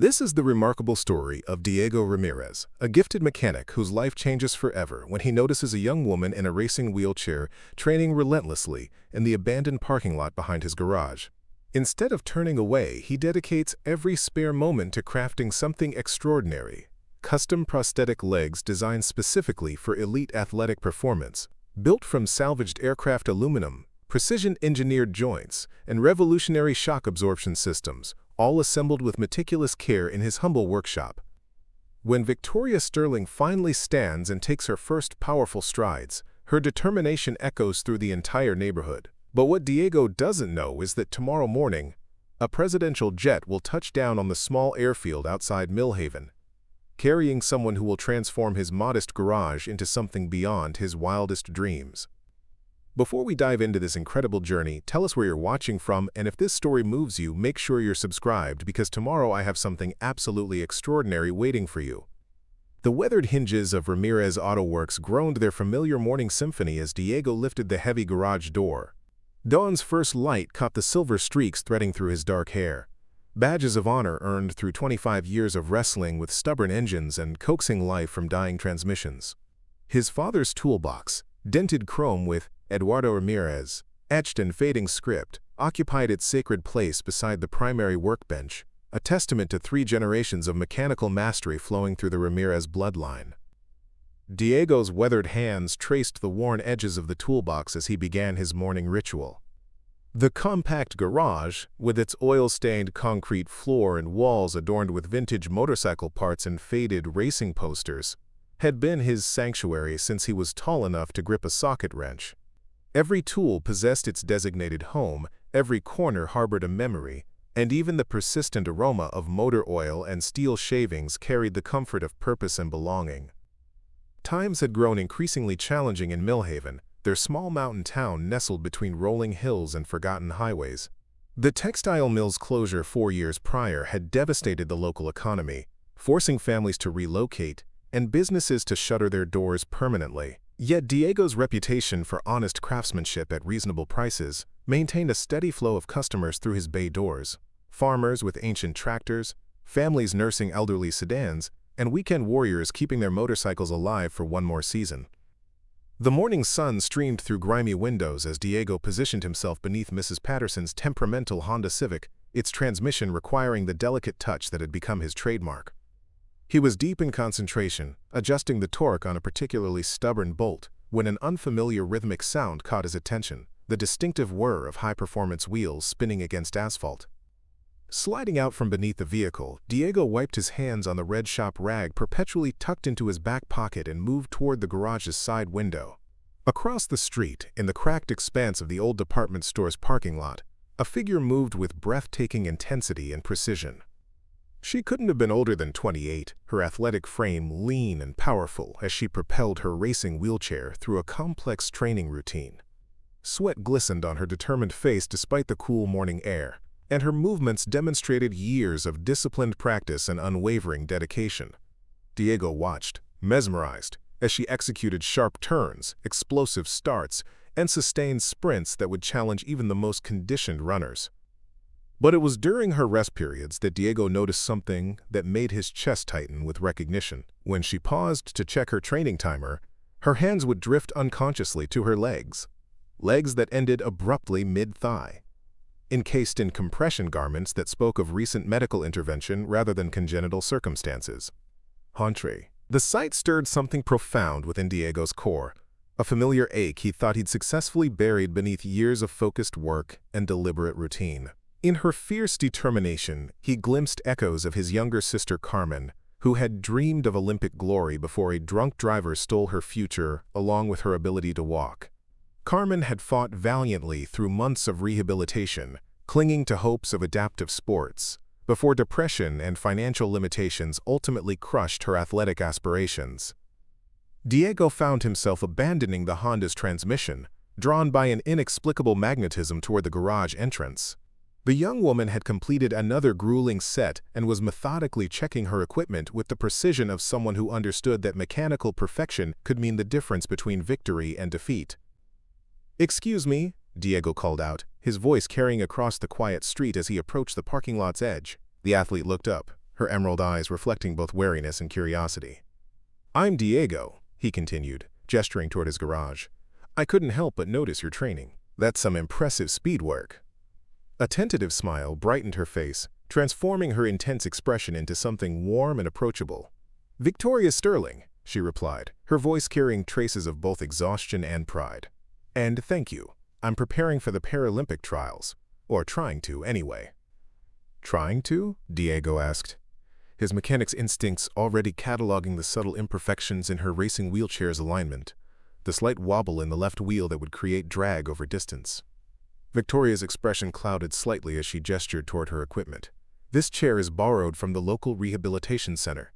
This is the remarkable story of Diego Ramirez, a gifted mechanic whose life changes forever when he notices a young woman in a racing wheelchair training relentlessly in the abandoned parking lot behind his garage. Instead of turning away, he dedicates every spare moment to crafting something extraordinary: custom prosthetic legs designed specifically for elite athletic performance, built from salvaged aircraft aluminum, precision-engineered joints, and revolutionary shock-absorption systems, all assembled with meticulous care in his humble workshop. When Victoria Sterling finally stands and takes her first powerful strides, her determination echoes through the entire neighborhood. But what Diego doesn't know is that tomorrow morning, a presidential jet will touch down on the small airfield outside Millhaven, carrying someone who will transform his modest garage into something beyond his wildest dreams. Before we dive into this incredible journey, tell us where you're watching from, and if this story moves you, make sure you're subscribed because tomorrow I have something absolutely extraordinary waiting for you. The weathered hinges of Ramirez Auto Works groaned their familiar morning symphony as Diego lifted the heavy garage door. Dawn's first light caught the silver streaks threading through his dark hair. Badges of honor earned through 25 years of wrestling with stubborn engines and coaxing life from dying transmissions. His father's toolbox, dented chrome with Eduardo Ramirez, etched in fading script, occupied its sacred place beside the primary workbench, a testament to 3 generations of mechanical mastery flowing through the Ramirez bloodline. Diego's weathered hands traced the worn edges of the toolbox as he began his morning ritual. The compact garage, with its oil-stained concrete floor and walls adorned with vintage motorcycle parts and faded racing posters, had been his sanctuary since he was tall enough to grip a socket wrench. Every tool possessed its designated home, every corner harbored a memory, and even the persistent aroma of motor oil and steel shavings carried the comfort of purpose and belonging. Times had grown increasingly challenging in Millhaven, their small mountain town nestled between rolling hills and forgotten highways. The textile mill's closure 4 years prior had devastated the local economy, forcing families to relocate and businesses to shutter their doors permanently. Yet Diego's reputation for honest craftsmanship at reasonable prices maintained a steady flow of customers through his bay doors: farmers with ancient tractors, families nursing elderly sedans, and weekend warriors keeping their motorcycles alive for one more season. The morning sun streamed through grimy windows as Diego positioned himself beneath Mrs. Patterson's temperamental Honda Civic, its transmission requiring the delicate touch that had become his trademark. He was deep in concentration, adjusting the torque on a particularly stubborn bolt, when an unfamiliar rhythmic sound caught his attention, the distinctive whir of high-performance wheels spinning against asphalt. Sliding out from beneath the vehicle, Diego wiped his hands on the red shop rag perpetually tucked into his back pocket and moved toward the garage's side window. Across the street, in the cracked expanse of the old department store's parking lot, a figure moved with breathtaking intensity and precision. She couldn't have been older than 28, her athletic frame lean and powerful as she propelled her racing wheelchair through a complex training routine. Sweat glistened on her determined face despite the cool morning air, and her movements demonstrated years of disciplined practice and unwavering dedication. Diego watched, mesmerized, as she executed sharp turns, explosive starts, and sustained sprints that would challenge even the most conditioned runners. But it was during her rest periods that Diego noticed something that made his chest tighten with recognition. When she paused to check her training timer, her hands would drift unconsciously to her legs that ended abruptly mid-thigh, encased in compression garments that spoke of recent medical intervention rather than congenital circumstances. Entree. The sight stirred something profound within Diego's core, a familiar ache he thought he'd successfully buried beneath years of focused work and deliberate routine. In her fierce determination, he glimpsed echoes of his younger sister Carmen, who had dreamed of Olympic glory before a drunk driver stole her future along with her ability to walk. Carmen had fought valiantly through months of rehabilitation, clinging to hopes of adaptive sports, before depression and financial limitations ultimately crushed her athletic aspirations. Diego found himself abandoning the Honda's transmission, drawn by an inexplicable magnetism toward the garage entrance. The young woman had completed another grueling set and was methodically checking her equipment with the precision of someone who understood that mechanical perfection could mean the difference between victory and defeat. "Excuse me," Diego called out, his voice carrying across the quiet street as he approached the parking lot's edge. The athlete looked up, her emerald eyes reflecting both wariness and curiosity. "I'm Diego," he continued, gesturing toward his garage. "I couldn't help but notice your training. That's some impressive speed work." A tentative smile brightened her face, transforming her intense expression into something warm and approachable. "Victoria Sterling," she replied, her voice carrying traces of both exhaustion and pride. "And thank you. I'm preparing for the Paralympic trials. Or trying to, anyway." "Trying to?" Diego asked, his mechanic's instincts already cataloging the subtle imperfections in her racing wheelchair's alignment, the slight wobble in the left wheel that would create drag over distance. Victoria's expression clouded slightly as she gestured toward her equipment. "This chair is borrowed from the local rehabilitation center.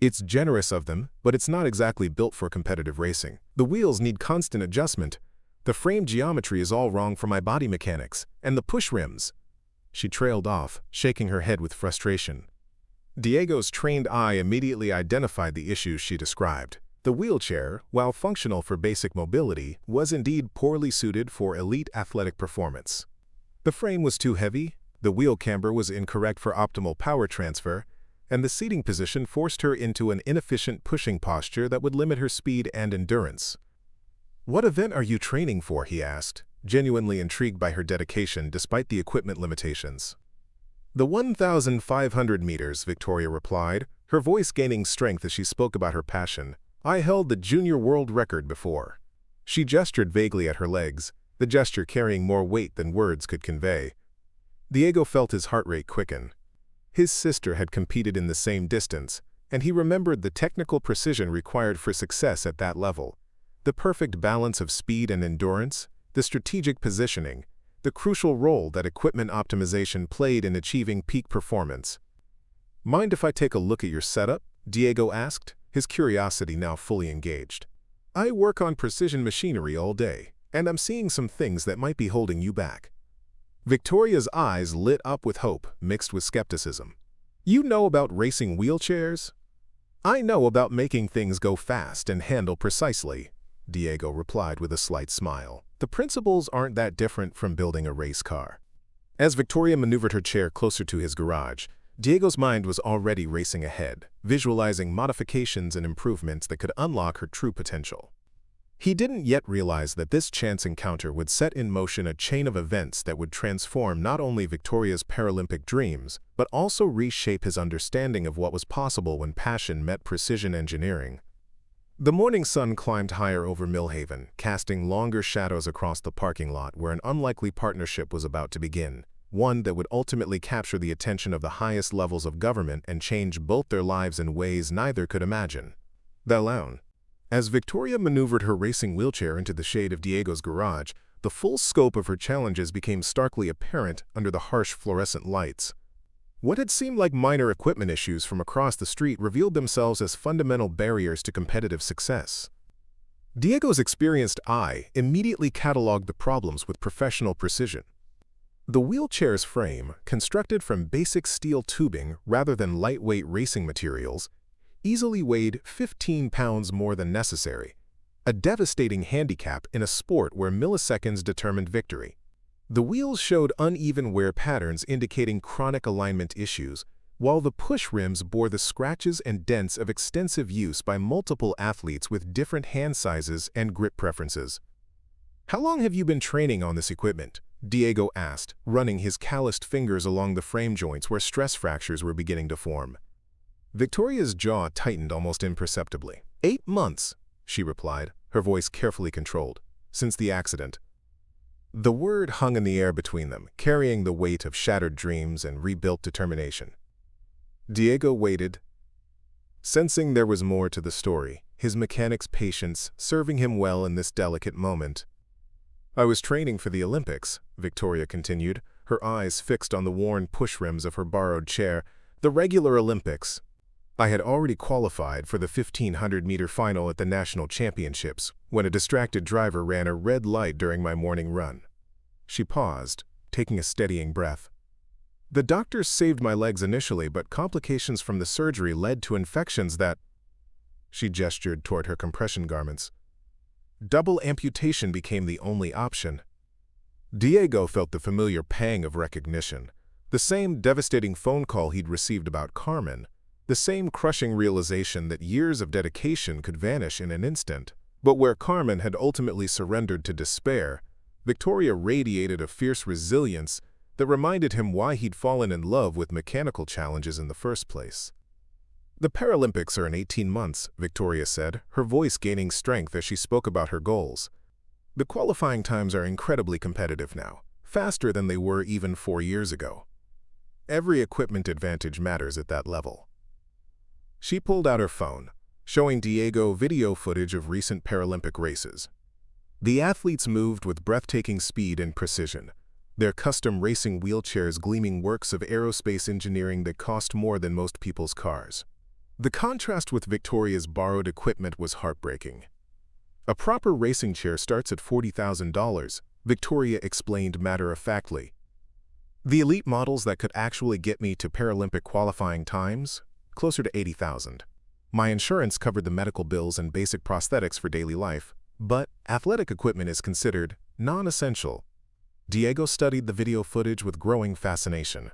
It's generous of them, but it's not exactly built for competitive racing. The wheels need constant adjustment. The frame geometry is all wrong for my body mechanics, and the push rims." She trailed off, shaking her head with frustration. Diego's trained eye immediately identified the issues she described. The wheelchair, while functional for basic mobility, was indeed poorly suited for elite athletic performance. The frame was too heavy, the wheel camber was incorrect for optimal power transfer, and the seating position forced her into an inefficient pushing posture that would limit her speed and endurance. "What event are you training for?" he asked, genuinely intrigued by her dedication despite the equipment limitations. "The 1,500 meters, Victoria replied, her voice gaining strength as she spoke about her passion. "I held the junior world record before." She gestured vaguely at her legs, the gesture carrying more weight than words could convey. Diego felt his heart rate quicken. His sister had competed in the same distance, and he remembered the technical precision required for success at that level. The perfect balance of speed and endurance, the strategic positioning, the crucial role that equipment optimization played in achieving peak performance. "Mind if I take a look at your setup?" Diego asked, his curiosity now fully engaged. "I work on precision machinery all day, and I'm seeing some things that might be holding you back." Victoria's eyes lit up with hope, mixed with skepticism. "You know about racing wheelchairs?" "I know about making things go fast and handle precisely," Diego replied with a slight smile. "The principles aren't that different from building a race car." As Victoria maneuvered her chair closer to his garage, Diego's mind was already racing ahead, visualizing modifications and improvements that could unlock her true potential. He didn't yet realize that this chance encounter would set in motion a chain of events that would transform not only Victoria's Paralympic dreams, but also reshape his understanding of what was possible when passion met precision engineering. The morning sun climbed higher over Millhaven, casting longer shadows across the parking lot where an unlikely partnership was about to begin, one that would ultimately capture the attention of the highest levels of government and change both their lives in ways neither could imagine. The lounge. As Victoria maneuvered her racing wheelchair into the shade of Diego's garage, the full scope of her challenges became starkly apparent under the harsh fluorescent lights. What had seemed like minor equipment issues from across the street revealed themselves as fundamental barriers to competitive success. Diego's experienced eye immediately cataloged the problems with professional precision. The wheelchair's frame, constructed from basic steel tubing rather than lightweight racing materials, easily weighed 15 pounds more than necessary, a devastating handicap in a sport where milliseconds determined victory. The wheels showed uneven wear patterns indicating chronic alignment issues, while the push rims bore the scratches and dents of extensive use by multiple athletes with different hand sizes and grip preferences. "How long have you been training on this equipment?" Diego asked, running his calloused fingers along the frame joints where stress fractures were beginning to form. Victoria's jaw tightened almost imperceptibly. 8 months, she replied, her voice carefully controlled. "Since the accident." The word hung in the air between them, carrying the weight of shattered dreams and rebuilt determination. Diego waited, sensing there was more to the story, his mechanic's patience serving him well in this delicate moment. "I was training for the Olympics," Victoria continued, her eyes fixed on the worn push rims of her borrowed chair. "The regular Olympics. I had already qualified for the 1,500-meter final at the national championships when a distracted driver ran a red light during my morning run." She paused, taking a steadying breath. "The doctors saved my legs initially, but complications from the surgery led to infections that—" She gestured toward her compression garments. "Double amputation became the only option." Diego felt the familiar pang of recognition, the same devastating phone call he'd received about Carmen, The same crushing realization that years of dedication could vanish in an instant. But where Carmen had ultimately surrendered to despair, Victoria radiated a fierce resilience that reminded him why he'd fallen in love with mechanical challenges in the first place. "The Paralympics are in 18 months, Victoria said, her voice gaining strength as she spoke about her goals. "The qualifying times are incredibly competitive now, faster than they were even 4 years ago. Every equipment advantage matters at that level." She pulled out her phone, showing Diego video footage of recent Paralympic races. The athletes moved with breathtaking speed and precision, their custom racing wheelchairs gleaming works of aerospace engineering that cost more than most people's cars. The contrast with Victoria's borrowed equipment was heartbreaking. "A proper racing chair starts at $40,000, Victoria explained matter-of-factly. "The elite models that could actually get me to Paralympic qualifying times? Closer to $80,000. My insurance covered the medical bills and basic prosthetics for daily life, but athletic equipment is considered non-essential." Diego studied the video footage with growing fascination.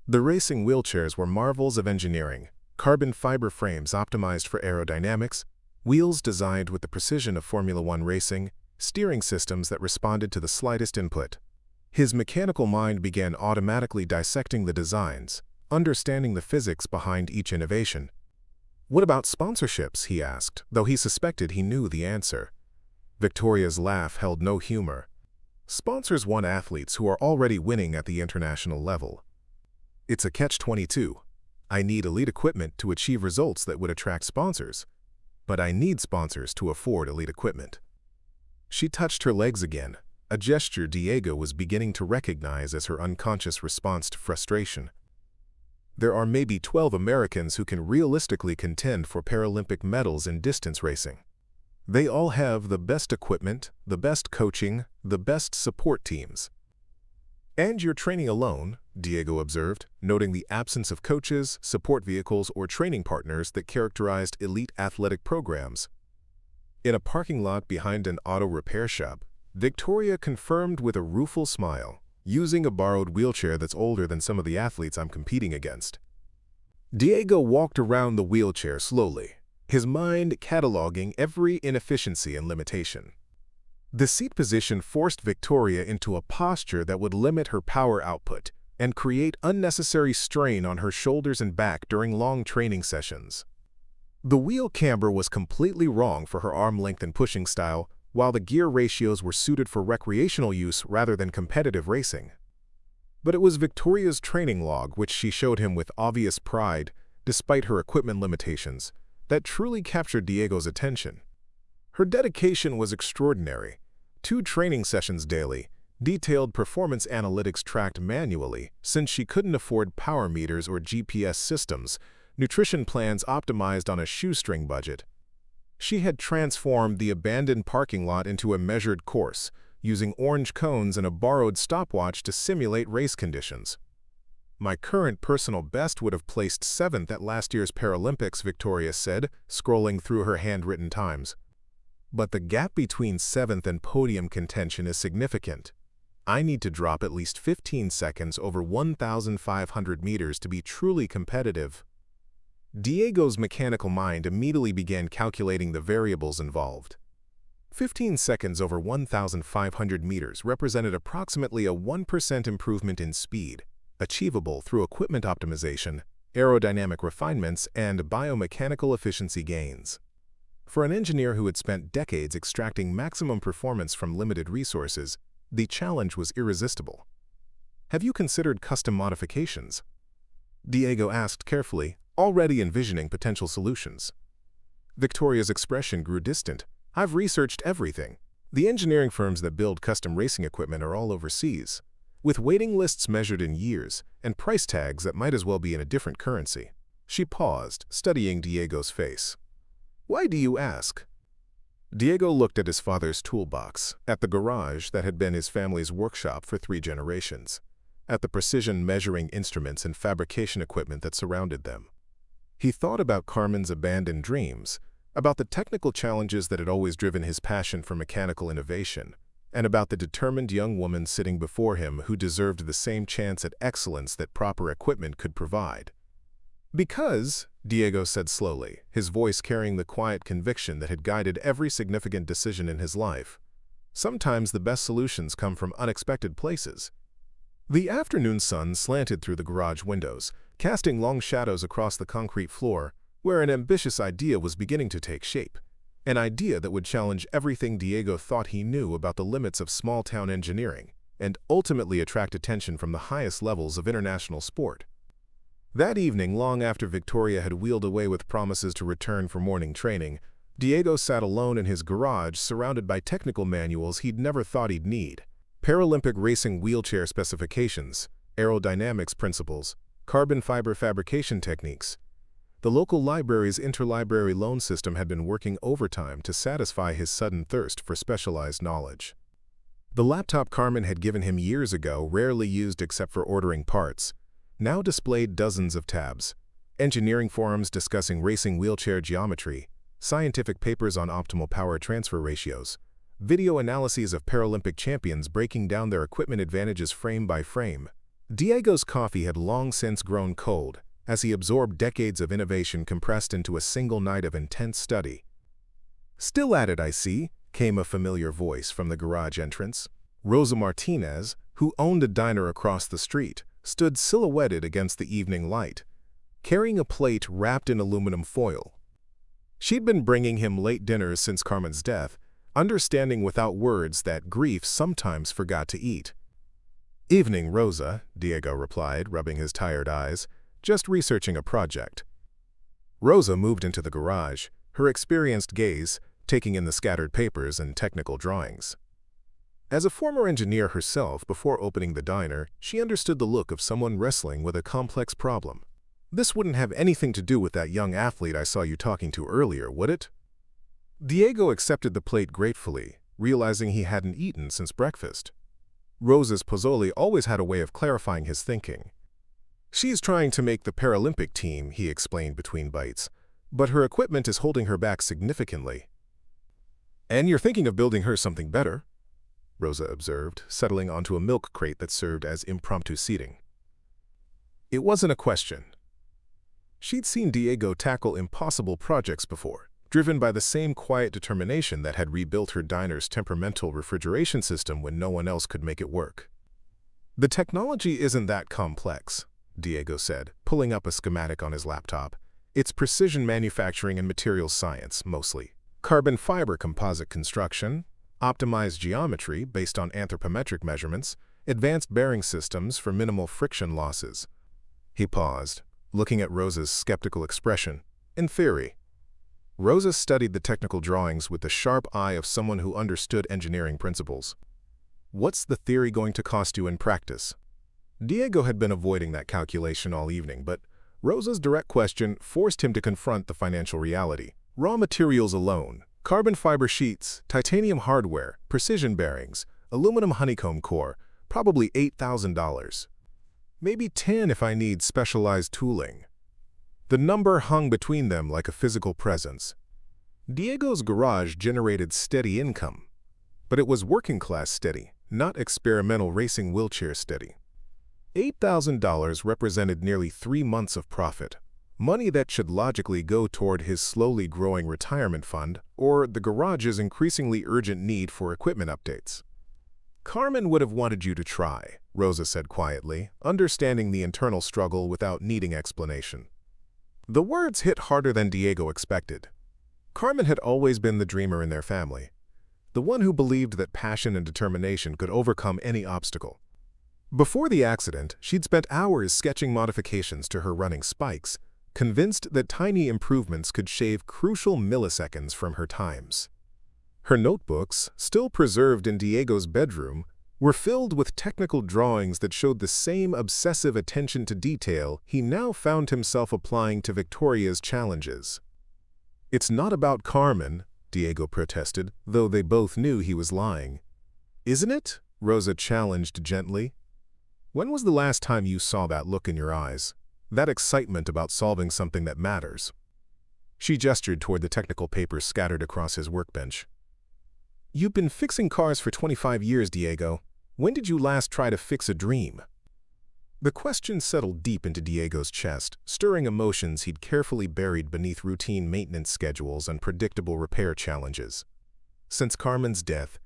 The racing wheelchairs were marvels of engineering, carbon fiber frames optimized for aerodynamics, wheels designed with the precision of Formula One racing, steering systems that responded to the slightest input. His mechanical mind began automatically dissecting the designs, understanding the physics behind each innovation. "What about sponsorships?" he asked, though he suspected he knew the answer. Victoria's laugh held no humor. "Sponsors want athletes who are already winning at the international level. It's a catch-22. I need elite equipment to achieve results that would attract sponsors, but I need sponsors to afford elite equipment." She touched her legs again, a gesture Diego was beginning to recognize as her unconscious response to frustration. "There are maybe 12 Americans who can realistically contend for Paralympic medals in distance racing. They all have the best equipment, the best coaching, the best support teams." "And you're training alone," Diego observed, noting the absence of coaches, support vehicles, or training partners that characterized elite athletic programs. In a parking lot behind an auto repair shop, Victoria confirmed with a rueful smile, "Using a borrowed wheelchair that's older than some of the athletes I'm competing against." Diego walked around the wheelchair slowly, his mind cataloging every inefficiency and limitation. The seat position forced Victoria into a posture that would limit her power output and create unnecessary strain on her shoulders and back during long training sessions. The wheel camber was completely wrong for her arm length and pushing style, while the gear ratios were suited for recreational use rather than competitive racing. But it was Victoria's training log, which she showed him with obvious pride, despite her equipment limitations, that truly captured Diego's attention. Her dedication was extraordinary. 2 training sessions daily, detailed performance analytics tracked manually, since she couldn't afford power meters or GPS systems, nutrition plans optimized on a shoestring budget. She had transformed the abandoned parking lot into a measured course, using orange cones and a borrowed stopwatch to simulate race conditions. "My current personal best would have placed 7th at last year's Paralympics," Victoria said, scrolling through her handwritten times. "But the gap between 7th and podium contention is significant. I need to drop at least 15 seconds over 1,500 meters to be truly competitive." Diego's mechanical mind immediately began calculating the variables involved. 15 seconds over 1,500 meters represented approximately a 1% improvement in speed, achievable through equipment optimization, aerodynamic refinements, and biomechanical efficiency gains. For an engineer who had spent decades extracting maximum performance from limited resources, the challenge was irresistible. "Have you considered custom modifications?" Diego asked carefully, already envisioning potential solutions. Victoria's expression grew distant. "I've researched everything. The engineering firms that build custom racing equipment are all overseas, with waiting lists measured in years and price tags that might as well be in a different currency." She paused, studying Diego's face. "Why do you ask?" Diego looked at his father's toolbox, at the garage that had been his family's workshop for 3 generations, at the precision measuring instruments and fabrication equipment that surrounded them. He thought about Carmen's abandoned dreams, about the technical challenges that had always driven his passion for mechanical innovation, and about the determined young woman sitting before him who deserved the same chance at excellence that proper equipment could provide. Because, Diego said slowly, his voice carrying the quiet conviction that had guided every significant decision in his life, sometimes the best solutions come from unexpected places. The afternoon sun slanted through the garage windows, casting long shadows across the concrete floor, where an ambitious idea was beginning to take shape. An idea that would challenge everything Diego thought he knew about the limits of small-town engineering, and ultimately attract attention from the highest levels of international sport. That evening, long after Victoria had wheeled away with promises to return for morning training, Diego sat alone in his garage surrounded by technical manuals he'd never thought he'd need. Paralympic racing wheelchair specifications, aerodynamics principles, carbon fiber fabrication techniques. The local library's interlibrary loan system had been working overtime to satisfy his sudden thirst for specialized knowledge. The laptop Carmen had given him years ago, rarely used except for ordering parts, now displayed dozens of tabs. Engineering forums discussing racing wheelchair geometry, scientific papers on optimal power transfer ratios, video analyses of Paralympic champions breaking down their equipment advantages frame by frame. Diego's coffee had long since grown cold, as he absorbed decades of innovation compressed into a single night of intense study. "Still at it, I see," came a familiar voice from the garage entrance. Rosa Martinez, who owned a diner across the street, stood silhouetted against the evening light, carrying a plate wrapped in aluminum foil. She'd been bringing him late dinners since Carmen's death, understanding without words that grief sometimes forgot to eat. "Evening, Rosa," Diego replied, rubbing his tired eyes, "just researching a project." Rosa moved into the garage, her experienced gaze taking in the scattered papers and technical drawings. As a former engineer herself before opening the diner, she understood the look of someone wrestling with a complex problem. "This wouldn't have anything to do with that young athlete I saw you talking to earlier, would it?" Diego accepted the plate gratefully, realizing he hadn't eaten since breakfast. Rosa's pozzoli always had a way of clarifying his thinking. "She's trying to make the Paralympic team," he explained between bites, "but her equipment is holding her back significantly." "And you're thinking of building her something better?" Rosa observed, settling onto a milk crate that served as impromptu seating. It wasn't a question. She'd seen Diego tackle impossible projects before, driven by the same quiet determination that had rebuilt her diner's temperamental refrigeration system when no one else could make it work. "The technology isn't that complex," Diego said, pulling up a schematic on his laptop. "It's precision manufacturing and materials science, mostly. Carbon fiber composite construction, optimized geometry based on anthropometric measurements, advanced bearing systems for minimal friction losses." He paused, looking at Rosa's skeptical expression. "In theory." Rosa studied the technical drawings with the sharp eye of someone who understood engineering principles. "What's the theory going to cost you in practice?" Diego had been avoiding that calculation all evening, but Rosa's direct question forced him to confront the financial reality. "Raw materials alone, carbon fiber sheets, titanium hardware, precision bearings, aluminum honeycomb core, probably $8,000. Maybe 10 if I need specialized tooling." The number hung between them like a physical presence. Diego's garage generated steady income, but it was working-class steady, not experimental racing wheelchair steady. $8,000 represented nearly 3 months of profit, money that should logically go toward his slowly growing retirement fund or the garage's increasingly urgent need for equipment updates. "Carmen would have wanted you to try," Rosa said quietly, understanding the internal struggle without needing explanation. The words hit harder than Diego expected. Carmen had always been the dreamer in their family, the one who believed that passion and determination could overcome any obstacle. Before the accident, she'd spent hours sketching modifications to her running spikes, convinced that tiny improvements could shave crucial milliseconds from her times. Her notebooks, still preserved in Diego's bedroom, were filled with technical drawings that showed the same obsessive attention to detail he now found himself applying to Victoria's challenges. "It's not about Carmen," Diego protested, though they both knew he was lying. "Isn't it?" Rosa challenged gently. "When was the last time you saw that look in your eyes? That excitement about solving something that matters?" She gestured toward the technical papers scattered across his workbench. "You've been fixing cars for 25 years, Diego. When did you last try to fix a dream?" The question settled deep into Diego's chest, stirring emotions he'd carefully buried beneath routine maintenance schedules and predictable repair challenges. Since Carmen's death,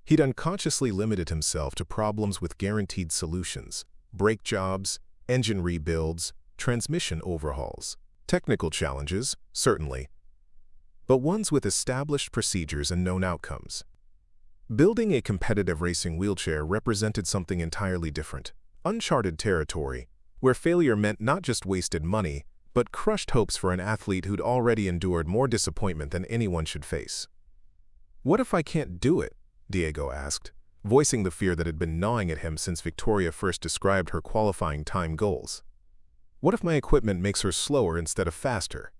he'd unconsciously limited himself to problems with guaranteed solutions: brake jobs, engine rebuilds, transmission overhauls. Technical challenges, certainly, but ones with established procedures and known outcomes. Building a competitive racing wheelchair represented something entirely different. Uncharted territory, where failure meant not just wasted money, but crushed hopes for an athlete who'd already endured more disappointment than anyone should face. "What if I can't do it?" Diego asked, voicing the fear that had been gnawing at him since Victoria first described her qualifying time goals. "What if my equipment makes her slower instead of faster?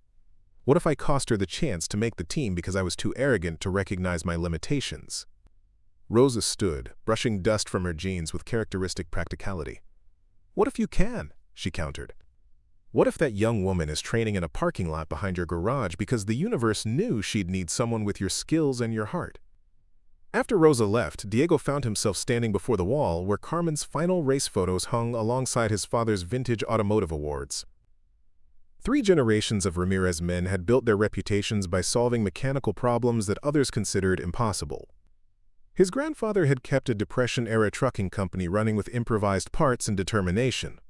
What if I cost her the chance to make the team because I was too arrogant to recognize my limitations?" Rosa stood, brushing dust from her jeans with characteristic practicality. "What if you can?" she countered. "What if that young woman is training in a parking lot behind your garage because the universe knew she'd need someone with your skills and your heart?" After Rosa left, Diego found himself standing before the wall where Carmen's final race photos hung alongside his father's vintage automotive awards. 3 generations of Ramirez men had built their reputations by solving mechanical problems that others considered impossible. His grandfather had kept a Depression-era trucking company running with improvised parts and determination.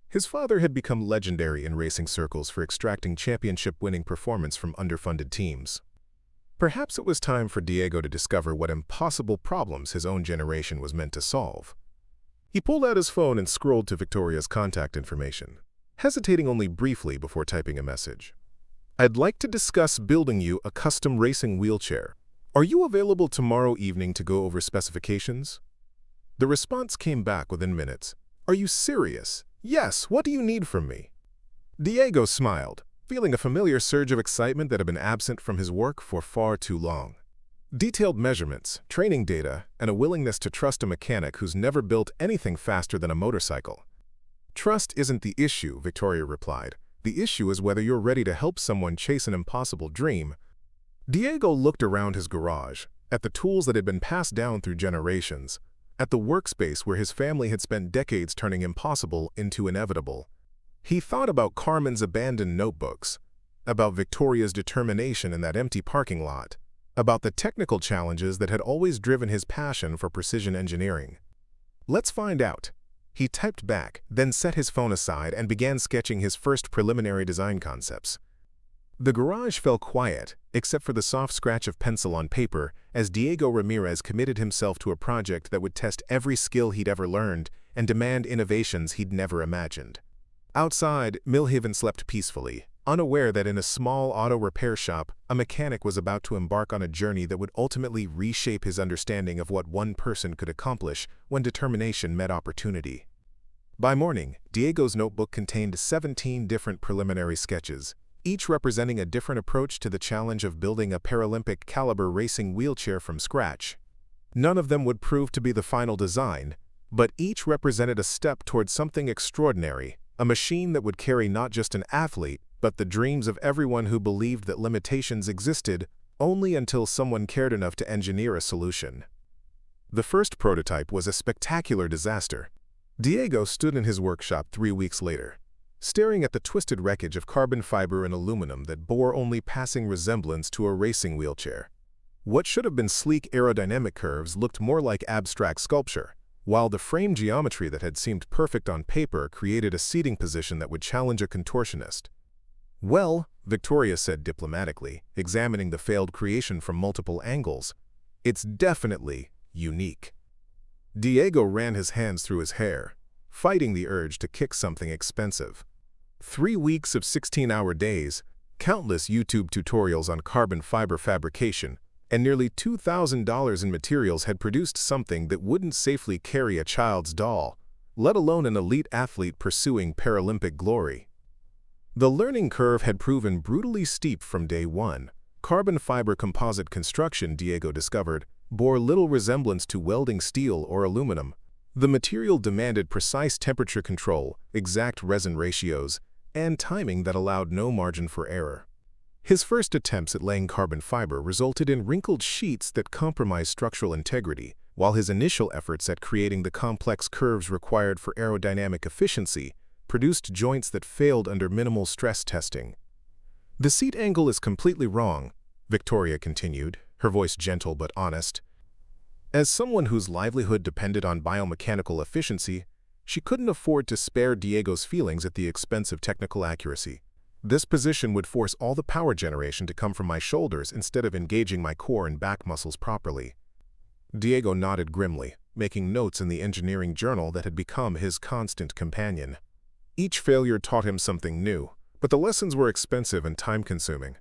His father had become legendary in racing circles for extracting championship-winning performance from underfunded teams. Perhaps it was time for Diego to discover what impossible problems his own generation was meant to solve. He pulled out his phone and scrolled to Victoria's contact information, hesitating only briefly before typing a message. "I'd like to discuss building you a custom racing wheelchair. Are you available tomorrow evening to go over specifications?" The response came back within minutes. "Are you serious? Yes, what do you need from me?" Diego smiled, feeling a familiar surge of excitement that had been absent from his work for far too long. Detailed measurements, training data, and a willingness to trust a mechanic who's never built anything faster than a motorcycle. "Trust isn't the issue," Victoria replied. "The issue is whether you're ready to help someone chase an impossible dream." Diego looked around his garage, at the tools that had been passed down through generations, at the workspace where his family had spent decades turning impossible into inevitable. He thought about Carmen's abandoned notebooks, about Victoria's determination in that empty parking lot, about the technical challenges that had always driven his passion for precision engineering. "Let's find out." He typed back, then set his phone aside and began sketching his first preliminary design concepts. The garage fell quiet, except for the soft scratch of pencil on paper, as Diego Ramirez committed himself to a project that would test every skill he'd ever learned and demand innovations he'd never imagined. Outside, Millhaven slept peacefully, unaware that in a small auto repair shop, a mechanic was about to embark on a journey that would ultimately reshape his understanding of what one person could accomplish when determination met opportunity. By morning, Diego's notebook contained 17 different preliminary sketches, each representing a different approach to the challenge of building a Paralympic-caliber racing wheelchair from scratch. None of them would prove to be the final design, but each represented a step towards something extraordinary, a machine that would carry not just an athlete, but the dreams of everyone who believed that limitations existed only until someone cared enough to engineer a solution. The first prototype was a spectacular disaster. Diego stood in his workshop 3 weeks later, staring at the twisted wreckage of carbon fiber and aluminum that bore only passing resemblance to a racing wheelchair. What should have been sleek aerodynamic curves looked more like abstract sculpture, while the frame geometry that had seemed perfect on paper created a seating position that would challenge a contortionist. "Well," Victoria said diplomatically, examining the failed creation from multiple angles, "it's definitely unique." Diego ran his hands through his hair, fighting the urge to kick something expensive. 3 weeks of 16-hour days, countless YouTube tutorials on carbon fiber fabrication, and nearly $2,000 in materials had produced something that wouldn't safely carry a child's doll, let alone an elite athlete pursuing Paralympic glory. The learning curve had proven brutally steep from day one. Carbon fiber composite construction, Diego discovered, bore little resemblance to welding steel or aluminum. The material demanded precise temperature control, exact resin ratios, and timing that allowed no margin for error. His first attempts at laying carbon fiber resulted in wrinkled sheets that compromised structural integrity, while his initial efforts at creating the complex curves required for aerodynamic efficiency produced joints that failed under minimal stress testing. "The seat angle is completely wrong," Victoria continued, her voice gentle but honest. As someone whose livelihood depended on biomechanical efficiency, she couldn't afford to spare Diego's feelings at the expense of technical accuracy. "This position would force all the power generation to come from my shoulders instead of engaging my core and back muscles properly." Diego nodded grimly, making notes in the engineering journal that had become his constant companion. Each failure taught him something new, but the lessons were expensive and time-consuming.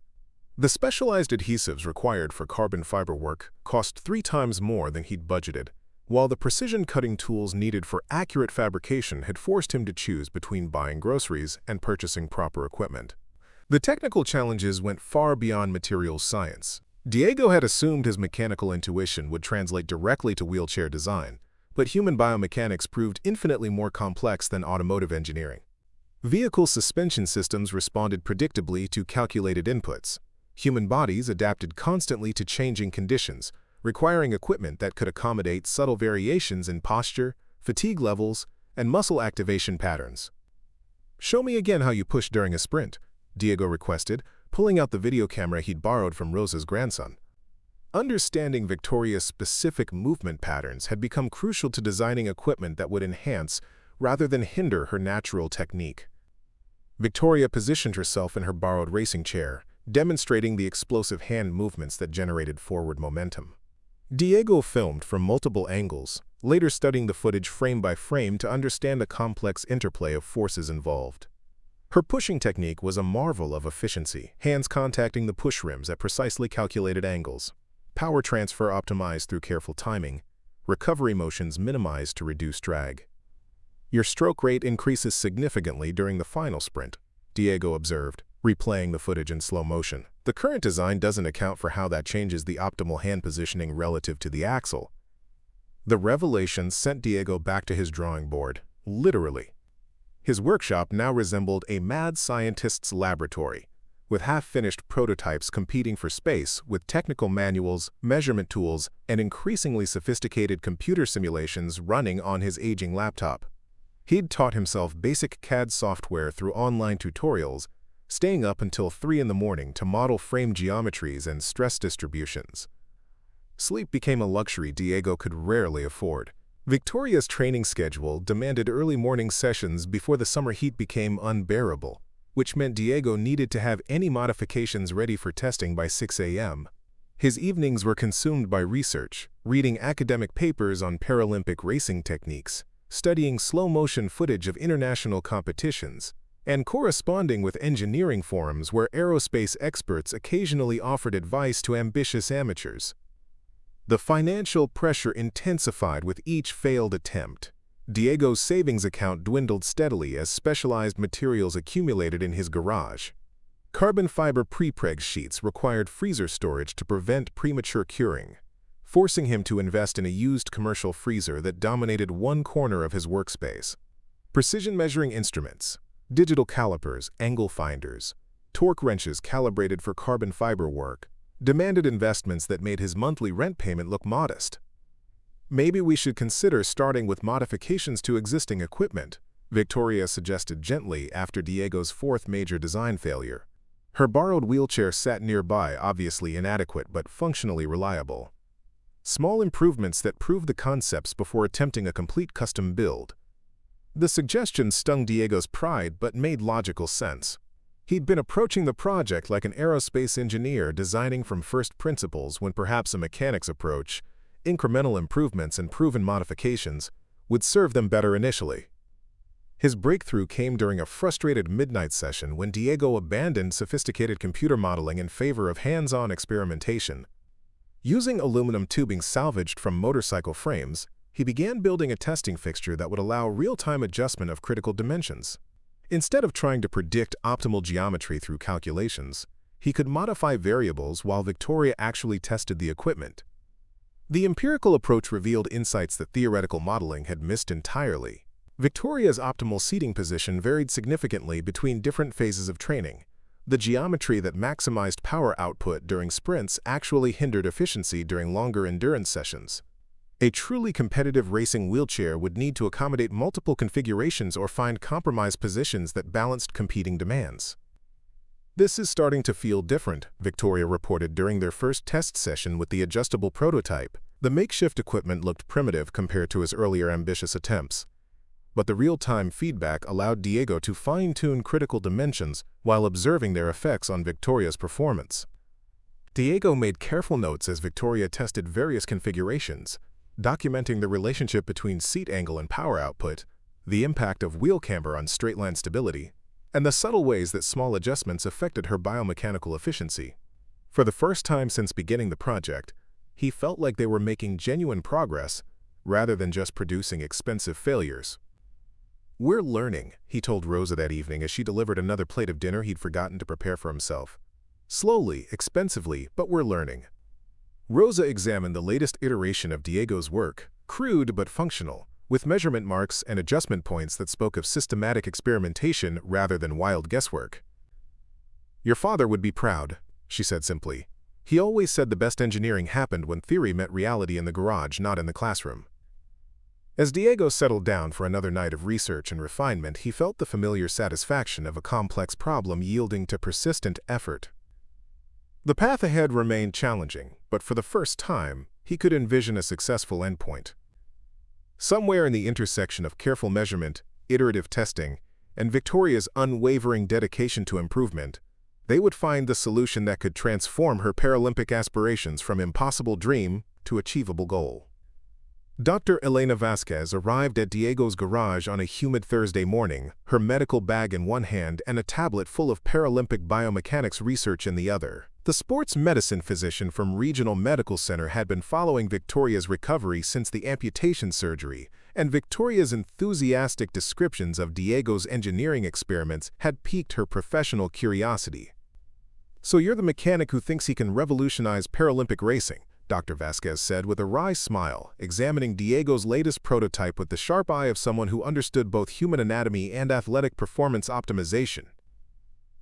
The specialized adhesives required for carbon fiber work cost 3 times more than he'd budgeted, while the precision cutting tools needed for accurate fabrication had forced him to choose between buying groceries and purchasing proper equipment. The technical challenges went far beyond materials science. Diego had assumed his mechanical intuition would translate directly to wheelchair design, but human biomechanics proved infinitely more complex than automotive engineering. Vehicle suspension systems responded predictably to calculated inputs. Human bodies adapted constantly to changing conditions, requiring equipment that could accommodate subtle variations in posture, fatigue levels, and muscle activation patterns. "Show me again how you push during a sprint," Diego requested, pulling out the video camera he'd borrowed from Rosa's grandson. Understanding Victoria's specific movement patterns had become crucial to designing equipment that would enhance rather than hinder her natural technique. Victoria positioned herself in her borrowed racing chair, demonstrating the explosive hand movements that generated forward momentum. Diego filmed from multiple angles, later studying the footage frame by frame to understand the complex interplay of forces involved. Her pushing technique was a marvel of efficiency, hands contacting the push rims at precisely calculated angles, power transfer optimized through careful timing, recovery motions minimized to reduce drag. "Your stroke rate increases significantly during the final sprint," Diego observed, replaying the footage in slow motion. "The current design doesn't account for how that changes the optimal hand positioning relative to the axle." The revelation sent Diego back to his drawing board, literally. His workshop now resembled a mad scientist's laboratory, with half-finished prototypes competing for space with technical manuals, measurement tools, and increasingly sophisticated computer simulations running on his aging laptop. He'd taught himself basic CAD software through online tutorials, staying up until 3 in the morning to model frame geometries and stress distributions. Sleep became a luxury Diego could rarely afford. Victoria's training schedule demanded early morning sessions before the summer heat became unbearable, which meant Diego needed to have any modifications ready for testing by 6 a.m. His evenings were consumed by research, reading academic papers on Paralympic racing techniques, studying slow-motion footage of international competitions, and corresponding with engineering forums where aerospace experts occasionally offered advice to ambitious amateurs. The financial pressure intensified with each failed attempt. Diego's savings account dwindled steadily as specialized materials accumulated in his garage. Carbon fiber prepreg sheets required freezer storage to prevent premature curing, forcing him to invest in a used commercial freezer that dominated one corner of his workspace. Precision measuring instruments, digital calipers, angle finders, torque wrenches calibrated for carbon fiber work, demanded investments that made his monthly rent payment look modest. "Maybe we should consider starting with modifications to existing equipment," Victoria suggested gently after Diego's 4th major design failure. Her borrowed wheelchair sat nearby, obviously inadequate but functionally reliable. Small improvements that proved the concepts before attempting a complete custom build. The suggestion stung Diego's pride but made logical sense. He'd been approaching the project like an aerospace engineer designing from first principles when perhaps a mechanic's approach, incremental improvements and proven modifications, would serve them better initially. His breakthrough came during a frustrated midnight session when Diego abandoned sophisticated computer modeling in favor of hands-on experimentation. Using aluminum tubing salvaged from motorcycle frames, he began building a testing fixture that would allow real-time adjustment of critical dimensions. Instead of trying to predict optimal geometry through calculations, he could modify variables while Victoria actually tested the equipment. The empirical approach revealed insights that theoretical modeling had missed entirely. Victoria's optimal seating position varied significantly between different phases of training. The geometry that maximized power output during sprints actually hindered efficiency during longer endurance sessions. A truly competitive racing wheelchair would need to accommodate multiple configurations or find compromise positions that balanced competing demands. "This is starting to feel different," Victoria reported during their first test session with the adjustable prototype. The makeshift equipment looked primitive compared to his earlier ambitious attempts. But the real-time feedback allowed Diego to fine-tune critical dimensions while observing their effects on Victoria's performance. Diego made careful notes as Victoria tested various configurations, documenting the relationship between seat angle and power output, the impact of wheel camber on straight-line stability, and the subtle ways that small adjustments affected her biomechanical efficiency. For the first time since beginning the project, he felt like they were making genuine progress rather than just producing expensive failures. "We're learning," he told Rosa that evening as she delivered another plate of dinner he'd forgotten to prepare for himself. "Slowly, expensively, but we're learning." Rosa examined the latest iteration of Diego's work, crude but functional, with measurement marks and adjustment points that spoke of systematic experimentation rather than wild guesswork. "Your father would be proud," she said simply. "He always said the best engineering happened when theory met reality in the garage, not in the classroom." As Diego settled down for another night of research and refinement, he felt the familiar satisfaction of a complex problem yielding to persistent effort. The path ahead remained challenging, but for the first time, he could envision a successful endpoint. Somewhere in the intersection of careful measurement, iterative testing, and Victoria's unwavering dedication to improvement, they would find the solution that could transform her Paralympic aspirations from impossible dream to achievable goal. Dr. Elena Vasquez arrived at Diego's garage on a humid Thursday morning, her medical bag in one hand and a tablet full of Paralympic biomechanics research in the other. The sports medicine physician from Regional Medical Center had been following Victoria's recovery since the amputation surgery, and Victoria's enthusiastic descriptions of Diego's engineering experiments had piqued her professional curiosity. "So you're the mechanic who thinks he can revolutionize Paralympic racing," Dr. Vasquez said with a wry smile, examining Diego's latest prototype with the sharp eye of someone who understood both human anatomy and athletic performance optimization.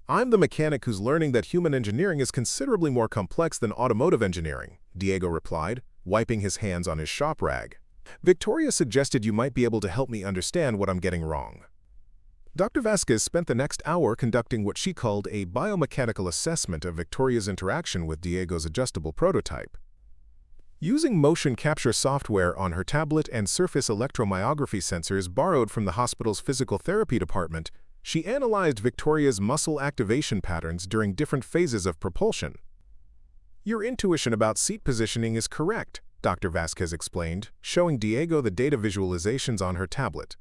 "I'm the mechanic who's learning that human engineering is considerably more complex than automotive engineering," Diego replied, wiping his hands on his shop rag. "Victoria suggested you might be able to help me understand what I'm getting wrong." Dr. Vasquez spent the next hour conducting what she called a biomechanical assessment of Victoria's interaction with Diego's adjustable prototype. Using motion capture software on her tablet and surface electromyography sensors borrowed from the hospital's physical therapy department, she analyzed Victoria's muscle activation patterns during different phases of propulsion. "Your intuition about seat positioning is correct," Dr. Vasquez explained, showing Diego the data visualizations on her tablet.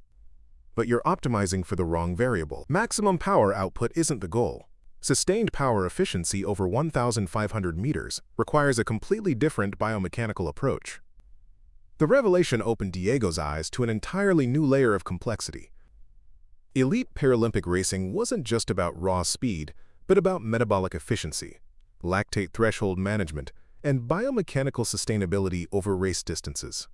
"But you're optimizing for the wrong variable. Maximum power output isn't the goal. Sustained power efficiency over 1,500 meters requires a completely different biomechanical approach." The revelation opened Diego's eyes to an entirely new layer of complexity. Elite Paralympic racing wasn't just about raw speed, but about metabolic efficiency, lactate threshold management, and biomechanical sustainability over race distances.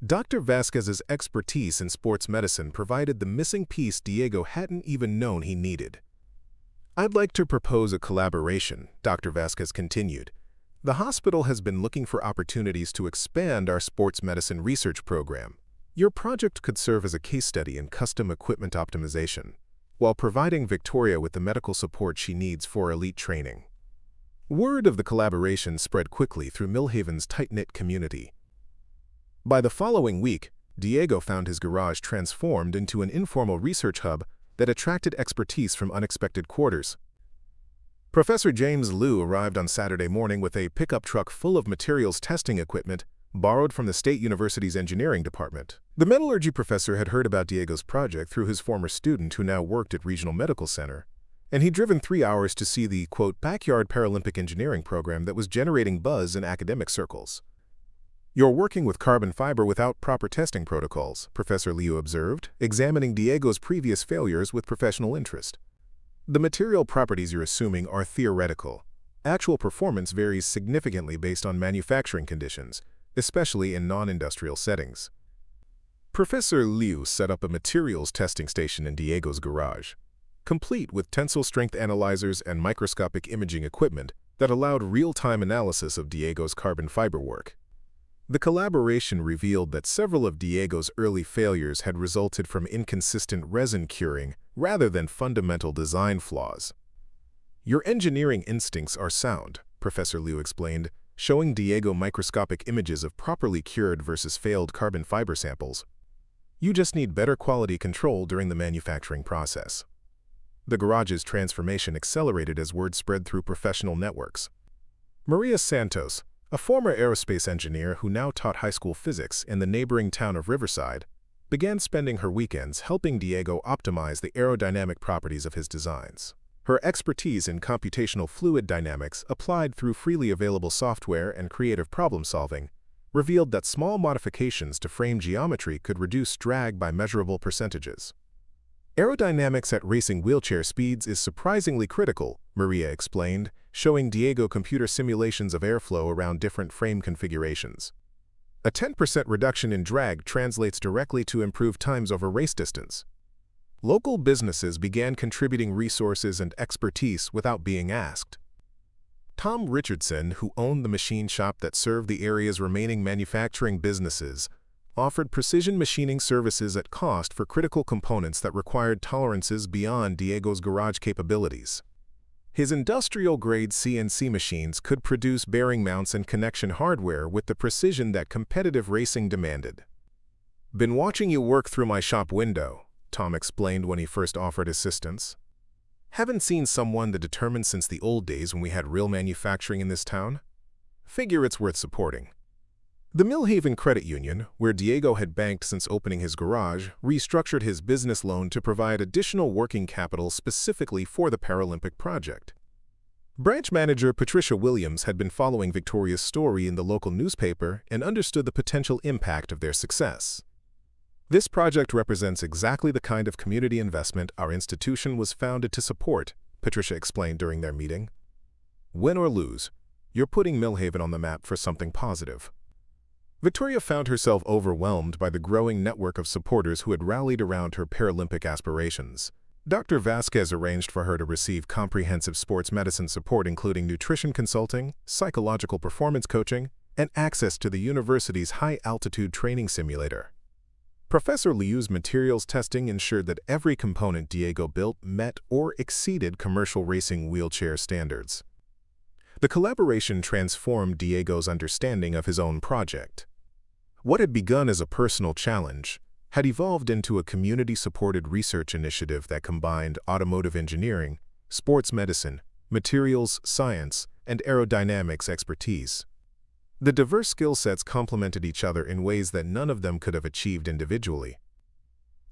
Dr. Vasquez's expertise in sports medicine provided the missing piece Diego hadn't even known he needed. "I'd like to propose a collaboration," Dr. Vasquez continued. "The hospital has been looking for opportunities to expand our sports medicine research program. Your project could serve as a case study in custom equipment optimization, while providing Victoria with the medical support she needs for elite training." Word of the collaboration spread quickly through Millhaven's tight-knit community. By the following week, Diego found his garage transformed into an informal research hub that attracted expertise from unexpected quarters. Professor James Liu arrived on Saturday morning with a pickup truck full of materials testing equipment borrowed from the State University's engineering department. The metallurgy professor had heard about Diego's project through his former student who now worked at Regional Medical Center, and he'd driven 3 hours to see the, quote, backyard Paralympic engineering program that was generating buzz in academic circles. "You're working with carbon fiber without proper testing protocols," Professor Liu observed, examining Diego's previous failures with professional interest. "The material properties you're assuming are theoretical. Actual performance varies significantly based on manufacturing conditions, especially in non-industrial settings." Professor Liu set up a materials testing station in Diego's garage, complete with tensile strength analyzers and microscopic imaging equipment that allowed real-time analysis of Diego's carbon fiber work. The collaboration revealed that several of Diego's early failures had resulted from inconsistent resin curing rather than fundamental design flaws. "Your engineering instincts are sound," Professor Liu explained, showing Diego microscopic images of properly cured versus failed carbon fiber samples. "You just need better quality control during the manufacturing process." The garage's transformation accelerated as word spread through professional networks. Maria Santos, a former aerospace engineer who now taught high school physics in the neighboring town of Riverside, began spending her weekends helping Diego optimize the aerodynamic properties of his designs. Her expertise in computational fluid dynamics, applied through freely available software and creative problem-solving, revealed that small modifications to frame geometry could reduce drag by measurable percentages. "Aerodynamics at racing wheelchair speeds is surprisingly critical," Maria explained, showing Diego computer simulations of airflow around different frame configurations. "A 10% reduction in drag translates directly to improved times over race distance." Local businesses began contributing resources and expertise without being asked. Tom Richardson, who owned the machine shop that served the area's remaining manufacturing businesses, offered precision machining services at cost for critical components that required tolerances beyond Diego's garage capabilities. His industrial-grade CNC machines could produce bearing mounts and connection hardware with the precision that competitive racing demanded. "Been watching you work through my shop window," Tom explained when he first offered assistance. "Haven't seen someone that determined since the old days when we had real manufacturing in this town. Figure it's worth supporting." The Millhaven Credit Union, where Diego had banked since opening his garage, restructured his business loan to provide additional working capital specifically for the Paralympic project. Branch manager Patricia Williams had been following Victoria's story in the local newspaper and understood the potential impact of their success. "This project represents exactly the kind of community investment our institution was founded to support," Patricia explained during their meeting. "Win or lose, you're putting Millhaven on the map for something positive." Victoria found herself overwhelmed by the growing network of supporters who had rallied around her Paralympic aspirations. Dr. Vasquez arranged for her to receive comprehensive sports medicine support including nutrition consulting, psychological performance coaching, and access to the university's high-altitude training simulator. Professor Liu's materials testing ensured that every component Diego built met or exceeded commercial racing wheelchair standards. The collaboration transformed Diego's understanding of his own project. What had begun as a personal challenge had evolved into a community-supported research initiative that combined automotive engineering, sports medicine, materials science, and aerodynamics expertise. The diverse skill sets complemented each other in ways that none of them could have achieved individually.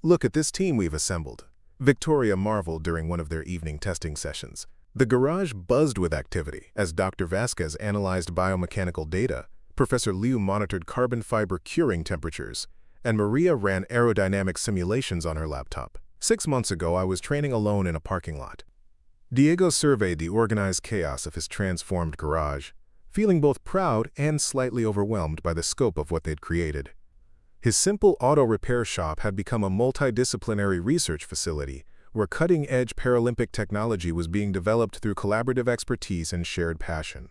"Look at this team we've assembled," Victoria marveled during one of their evening testing sessions. The garage buzzed with activity as Dr. Vasquez analyzed biomechanical data, Professor Liu monitored carbon fiber curing temperatures, and Maria ran aerodynamic simulations on her laptop. 6 months ago, I was training alone in a parking lot. Diego surveyed the organized chaos of his transformed garage, feeling both proud and slightly overwhelmed by the scope of what they'd created. His simple auto repair shop had become a multidisciplinary research facility where cutting-edge Paralympic technology was being developed through collaborative expertise and shared passion.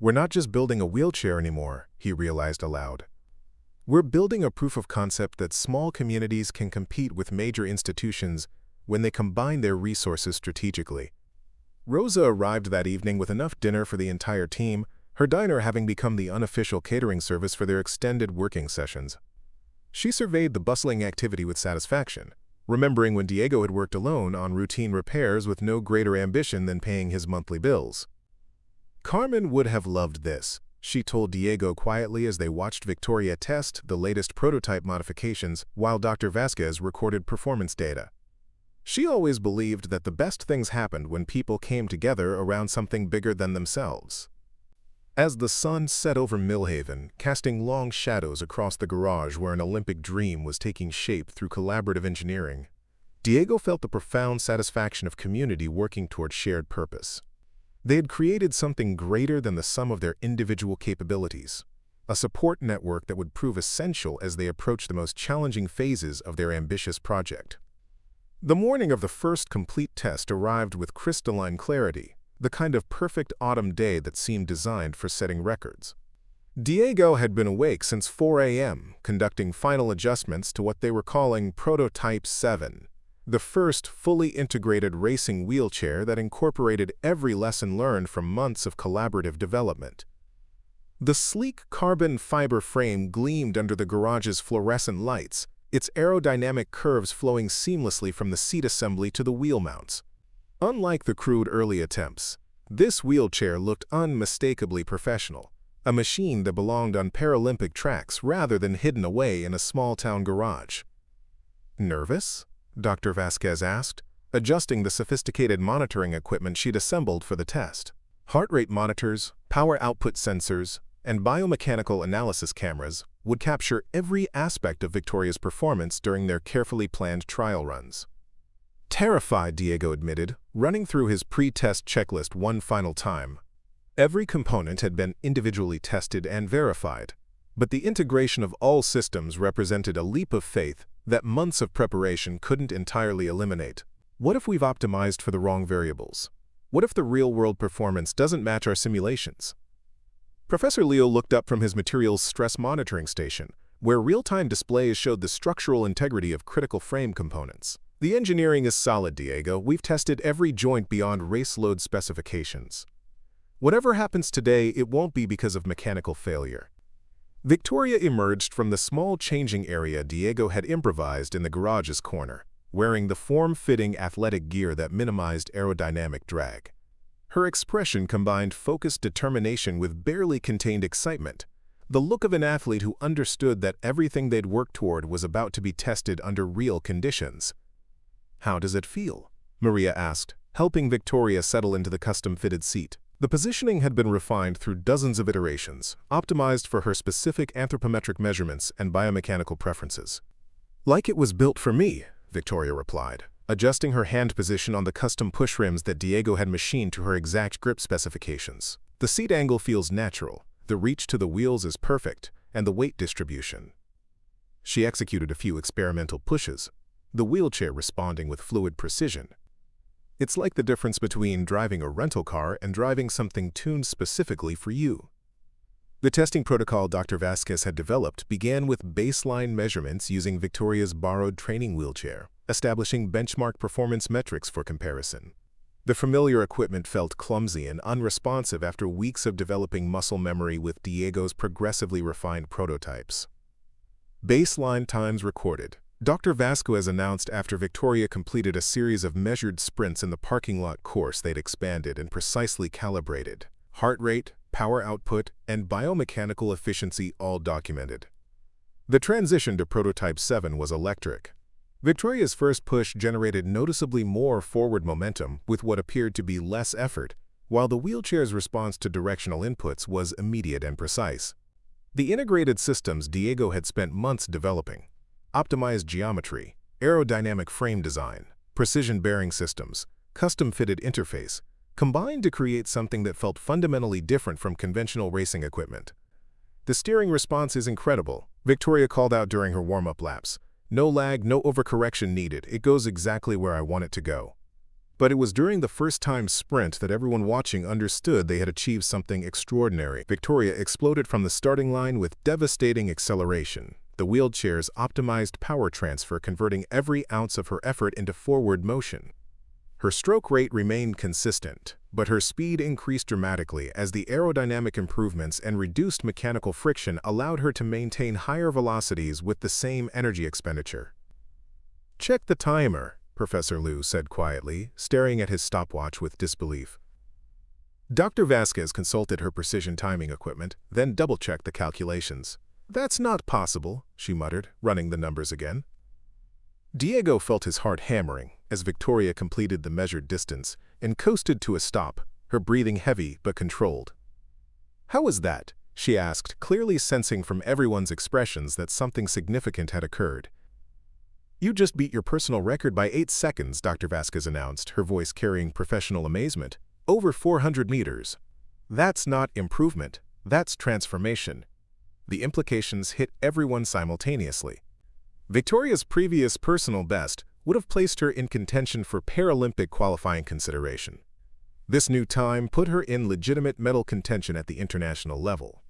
"We're not just building a wheelchair anymore," he realized aloud. "We're building a proof of concept that small communities can compete with major institutions when they combine their resources strategically." Rosa arrived that evening with enough dinner for the entire team, her diner having become the unofficial catering service for their extended working sessions. She surveyed the bustling activity with satisfaction, remembering when Diego had worked alone on routine repairs with no greater ambition than paying his monthly bills. "Carmen would have loved this," she told Diego quietly as they watched Victoria test the latest prototype modifications while Dr. Vasquez recorded performance data. She always believed that the best things happened when people came together around something bigger than themselves. As the sun set over Millhaven, casting long shadows across the garage where an Olympic dream was taking shape through collaborative engineering, Diego felt the profound satisfaction of community working toward shared purpose. They had created something greater than the sum of their individual capabilities, a support network that would prove essential as they approached the most challenging phases of their ambitious project. The morning of the first complete test arrived with crystalline clarity, the kind of perfect autumn day that seemed designed for setting records. Diego had been awake since 4 a.m., conducting final adjustments to what they were calling Prototype 7, the first fully integrated racing wheelchair that incorporated every lesson learned from months of collaborative development. The sleek carbon fiber frame gleamed under the garage's fluorescent lights, its aerodynamic curves flowing seamlessly from the seat assembly to the wheel mounts. Unlike the crude early attempts, this wheelchair looked unmistakably professional, a machine that belonged on Paralympic tracks rather than hidden away in a small-town garage. "Nervous?" Dr. Vasquez asked, adjusting the sophisticated monitoring equipment she'd assembled for the test. Heart rate monitors, power output sensors, and biomechanical analysis cameras would capture every aspect of Victoria's performance during their carefully planned trial runs. Terrified, Diego admitted, running through his pre-test checklist one final time. Every component had been individually tested and verified, but the integration of all systems represented a leap of faith that months of preparation couldn't entirely eliminate. What if we've optimized for the wrong variables? What if the real-world performance doesn't match our simulations? Professor Leo looked up from his materials stress monitoring station, where real-time displays showed the structural integrity of critical frame components. "The engineering is solid, Diego. We've tested every joint beyond race load specifications. Whatever happens today, it won't be because of mechanical failure." Victoria emerged from the small changing area Diego had improvised in the garage's corner, wearing the form-fitting athletic gear that minimized aerodynamic drag. Her expression combined focused determination with barely contained excitement, the look of an athlete who understood that everything they'd worked toward was about to be tested under real conditions. "How does it feel?" Maria asked, helping Victoria settle into the custom-fitted seat. The positioning had been refined through dozens of iterations, optimized for her specific anthropometric measurements and biomechanical preferences. "Like it was built for me," Victoria replied, adjusting her hand position on the custom push rims that Diego had machined to her exact grip specifications. "The seat angle feels natural, the reach to the wheels is perfect, and the weight distribution." She executed a few experimental pushes, the wheelchair responding with fluid precision. "It's like the difference between driving a rental car and driving something tuned specifically for you." The testing protocol Dr. Vasquez had developed began with baseline measurements using Victoria's borrowed training wheelchair, establishing benchmark performance metrics for comparison. The familiar equipment felt clumsy and unresponsive after weeks of developing muscle memory with Diego's progressively refined prototypes. Baseline times recorded. Dr. Vasquez announced after Victoria completed a series of measured sprints in the parking lot course they'd expanded and precisely calibrated. Heart rate, power output, and biomechanical efficiency all documented. The transition to Prototype 7 was electric. Victoria's first push generated noticeably more forward momentum with what appeared to be less effort, while the wheelchair's response to directional inputs was immediate and precise. The integrated systems Diego had spent months developing, optimized geometry, aerodynamic frame design, precision bearing systems, custom-fitted interface, combined to create something that felt fundamentally different from conventional racing equipment. "The steering response is incredible," Victoria called out during her warm-up laps. "No lag, no overcorrection needed. It goes exactly where I want it to go." But it was during the first-time sprint that everyone watching understood they had achieved something extraordinary. Victoria exploded from the starting line with devastating acceleration, the wheelchair's optimized power transfer converting every ounce of her effort into forward motion. Her stroke rate remained consistent, but her speed increased dramatically as the aerodynamic improvements and reduced mechanical friction allowed her to maintain higher velocities with the same energy expenditure. "Check the timer," Professor Liu said quietly, staring at his stopwatch with disbelief. Dr. Vasquez consulted her precision timing equipment, then double-checked the calculations. "That's not possible," she muttered, running the numbers again. Diego felt his heart hammering as Victoria completed the measured distance and coasted to a stop, her breathing heavy but controlled. "How was that?" she asked, clearly sensing from everyone's expressions that something significant had occurred. "You just beat your personal record by 8 seconds, Dr. Vasquez announced, her voice carrying professional amazement. "Over 400 meters. That's not improvement, that's transformation." The implications hit everyone simultaneously. Victoria's previous personal best would have placed her in contention for Paralympic qualifying consideration. This new time put her in legitimate medal contention at the international level.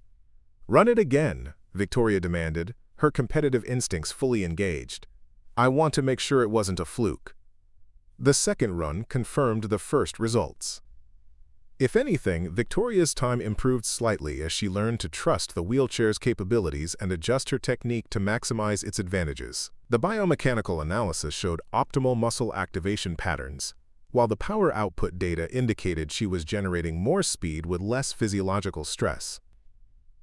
"Run it again," Victoria demanded, her competitive instincts fully engaged. "I want to make sure it wasn't a fluke." The second run confirmed the first results. If anything, Victoria's time improved slightly as she learned to trust the wheelchair's capabilities and adjust her technique to maximize its advantages. The biomechanical analysis showed optimal muscle activation patterns, while the power output data indicated she was generating more speed with less physiological stress.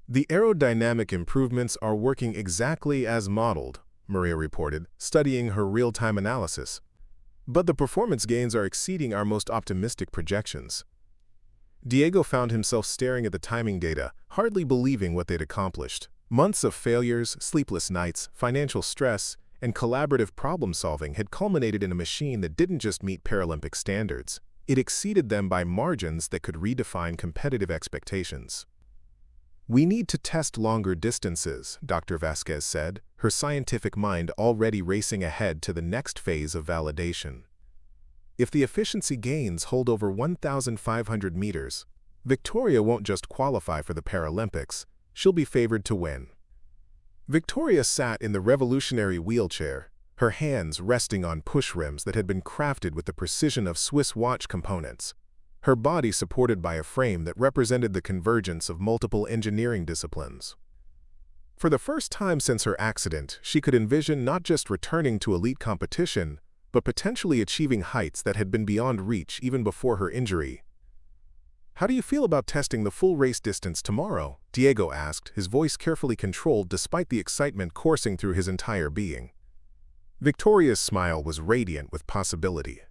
"The aerodynamic improvements are working exactly as modeled," Maria reported, studying her real-time analysis. "But the performance gains are exceeding our most optimistic projections." Diego found himself staring at the timing data, hardly believing what they'd accomplished. Months of failures, sleepless nights, financial stress, and collaborative problem-solving had culminated in a machine that didn't just meet Paralympic standards. It exceeded them by margins that could redefine competitive expectations. "We need to test longer distances," Dr. Vasquez said, her scientific mind already racing ahead to the next phase of validation. "If the efficiency gains hold over 1,500 meters, Victoria won't just qualify for the Paralympics, she'll be favored to win." Victoria sat in the revolutionary wheelchair, her hands resting on push rims that had been crafted with the precision of Swiss watch components, her body supported by a frame that represented the convergence of multiple engineering disciplines. For the first time since her accident, she could envision not just returning to elite competition, but potentially achieving heights that had been beyond reach even before her injury. "How do you feel about testing the full race distance tomorrow?" Diego asked, his voice carefully controlled despite the excitement coursing through his entire being. Victoria's smile was radiant with possibility.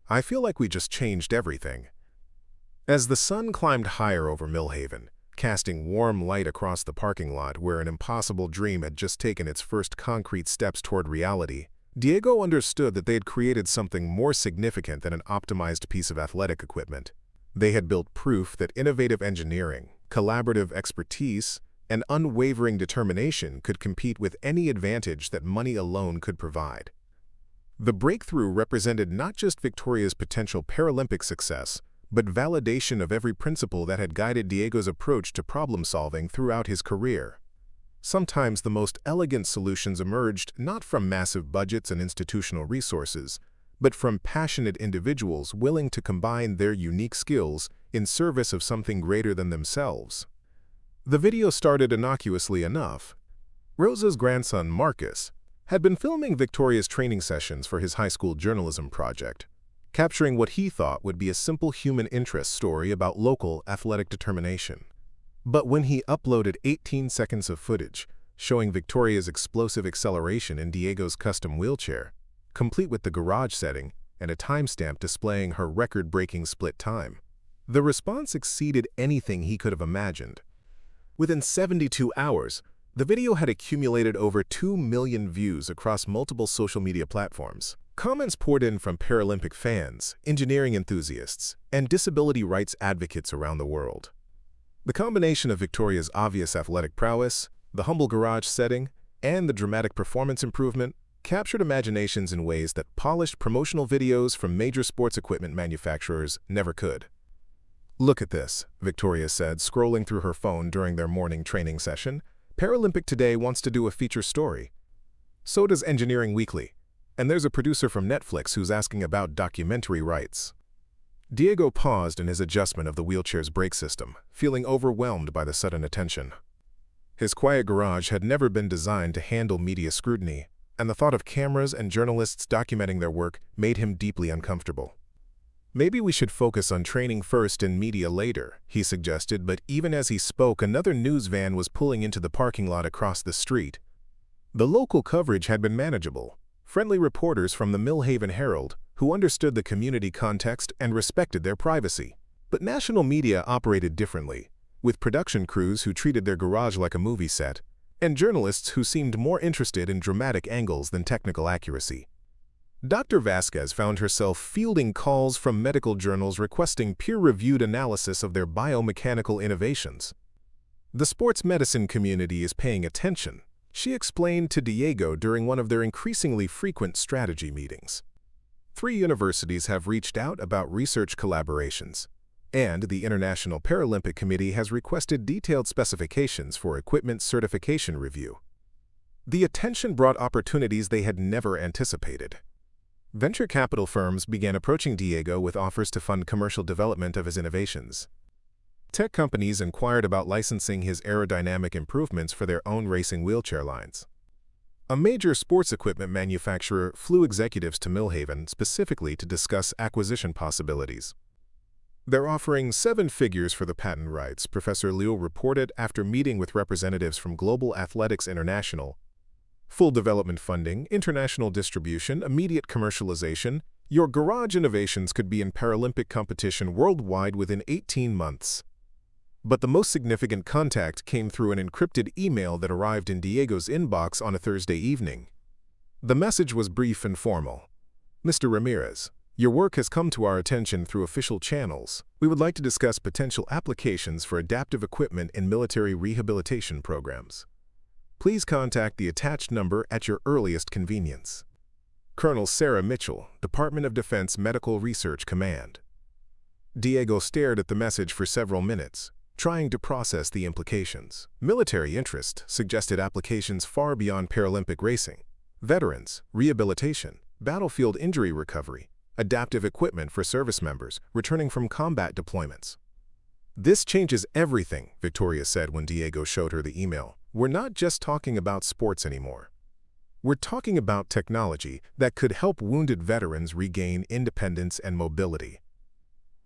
"I feel like we just changed everything." As the sun climbed higher over Millhaven, casting warm light across the parking lot where an impossible dream had just taken its first concrete steps toward reality, Diego understood that they had created something more significant than an optimized piece of athletic equipment. They had built proof that innovative engineering, collaborative expertise, and unwavering determination could compete with any advantage that money alone could provide. The breakthrough represented not just Victoria's potential Paralympic success, but validation of every principle that had guided Diego's approach to problem-solving throughout his career. Sometimes the most elegant solutions emerged not from massive budgets and institutional resources, but from passionate individuals willing to combine their unique skills in service of something greater than themselves. The video started innocuously enough. Rosa's grandson, Marcus, had been filming Victoria's training sessions for his high school journalism project, capturing what he thought would be a simple human interest story about local athletic determination. But when he uploaded 18 seconds of footage showing Victoria's explosive acceleration in Diego's custom wheelchair, complete with the garage setting and a timestamp displaying her record-breaking split time, the response exceeded anything he could have imagined. Within 72 hours, the video had accumulated over 2 million views across multiple social media platforms. Comments poured in from Paralympic fans, engineering enthusiasts, and disability rights advocates around the world. The combination of Victoria's obvious athletic prowess, the humble garage setting, and the dramatic performance improvement captured imaginations in ways that polished promotional videos from major sports equipment manufacturers never could. "Look at this," Victoria said, scrolling through her phone during their morning training session. "Paralympic Today wants to do a feature story. So does Engineering Weekly. And there's a producer from Netflix who's asking about documentary rights." Diego paused in his adjustment of the wheelchair's brake system, feeling overwhelmed by the sudden attention. His quiet garage had never been designed to handle media scrutiny, and the thought of cameras and journalists documenting their work made him deeply uncomfortable. "Maybe we should focus on training first and media later," he suggested, but even as he spoke, another news van was pulling into the parking lot across the street. The local coverage had been manageable. Friendly reporters from the Millhaven Herald, who understood the community context and respected their privacy. But national media operated differently, with production crews who treated their garage like a movie set, and journalists who seemed more interested in dramatic angles than technical accuracy. Dr. Vasquez found herself fielding calls from medical journals requesting peer-reviewed analysis of their biomechanical innovations. "The sports medicine community is paying attention," she explained to Diego during one of their increasingly frequent strategy meetings. 3 universities have reached out about research collaborations, and the International Paralympic Committee has requested detailed specifications for equipment certification review. The attention brought opportunities they had never anticipated. Venture capital firms began approaching Diego with offers to fund commercial development of his innovations. Tech companies inquired about licensing his aerodynamic improvements for their own racing wheelchair lines. A major sports equipment manufacturer flew executives to Millhaven specifically to discuss acquisition possibilities. They're offering 7 figures for the patent rights, Professor Liu reported after meeting with representatives from Global Athletics International. Full development funding, international distribution, immediate commercialization. Your garage innovations could be in Paralympic competition worldwide within 18 months. But the most significant contact came through an encrypted email that arrived in Diego's inbox on a Thursday evening. The message was brief and formal. Mr. Ramirez, your work has come to our attention through official channels. We would like to discuss potential applications for adaptive equipment in military rehabilitation programs. Please contact the attached number at your earliest convenience. Colonel Sarah Mitchell, Department of Defense Medical Research Command. Diego stared at the message for several minutes, trying to process the implications. Military interest suggested applications far beyond Paralympic racing. Veterans, rehabilitation, battlefield injury recovery, adaptive equipment for service members returning from combat deployments. This changes everything, Victoria said when Diego showed her the email. We're not just talking about sports anymore. We're talking about technology that could help wounded veterans regain independence and mobility.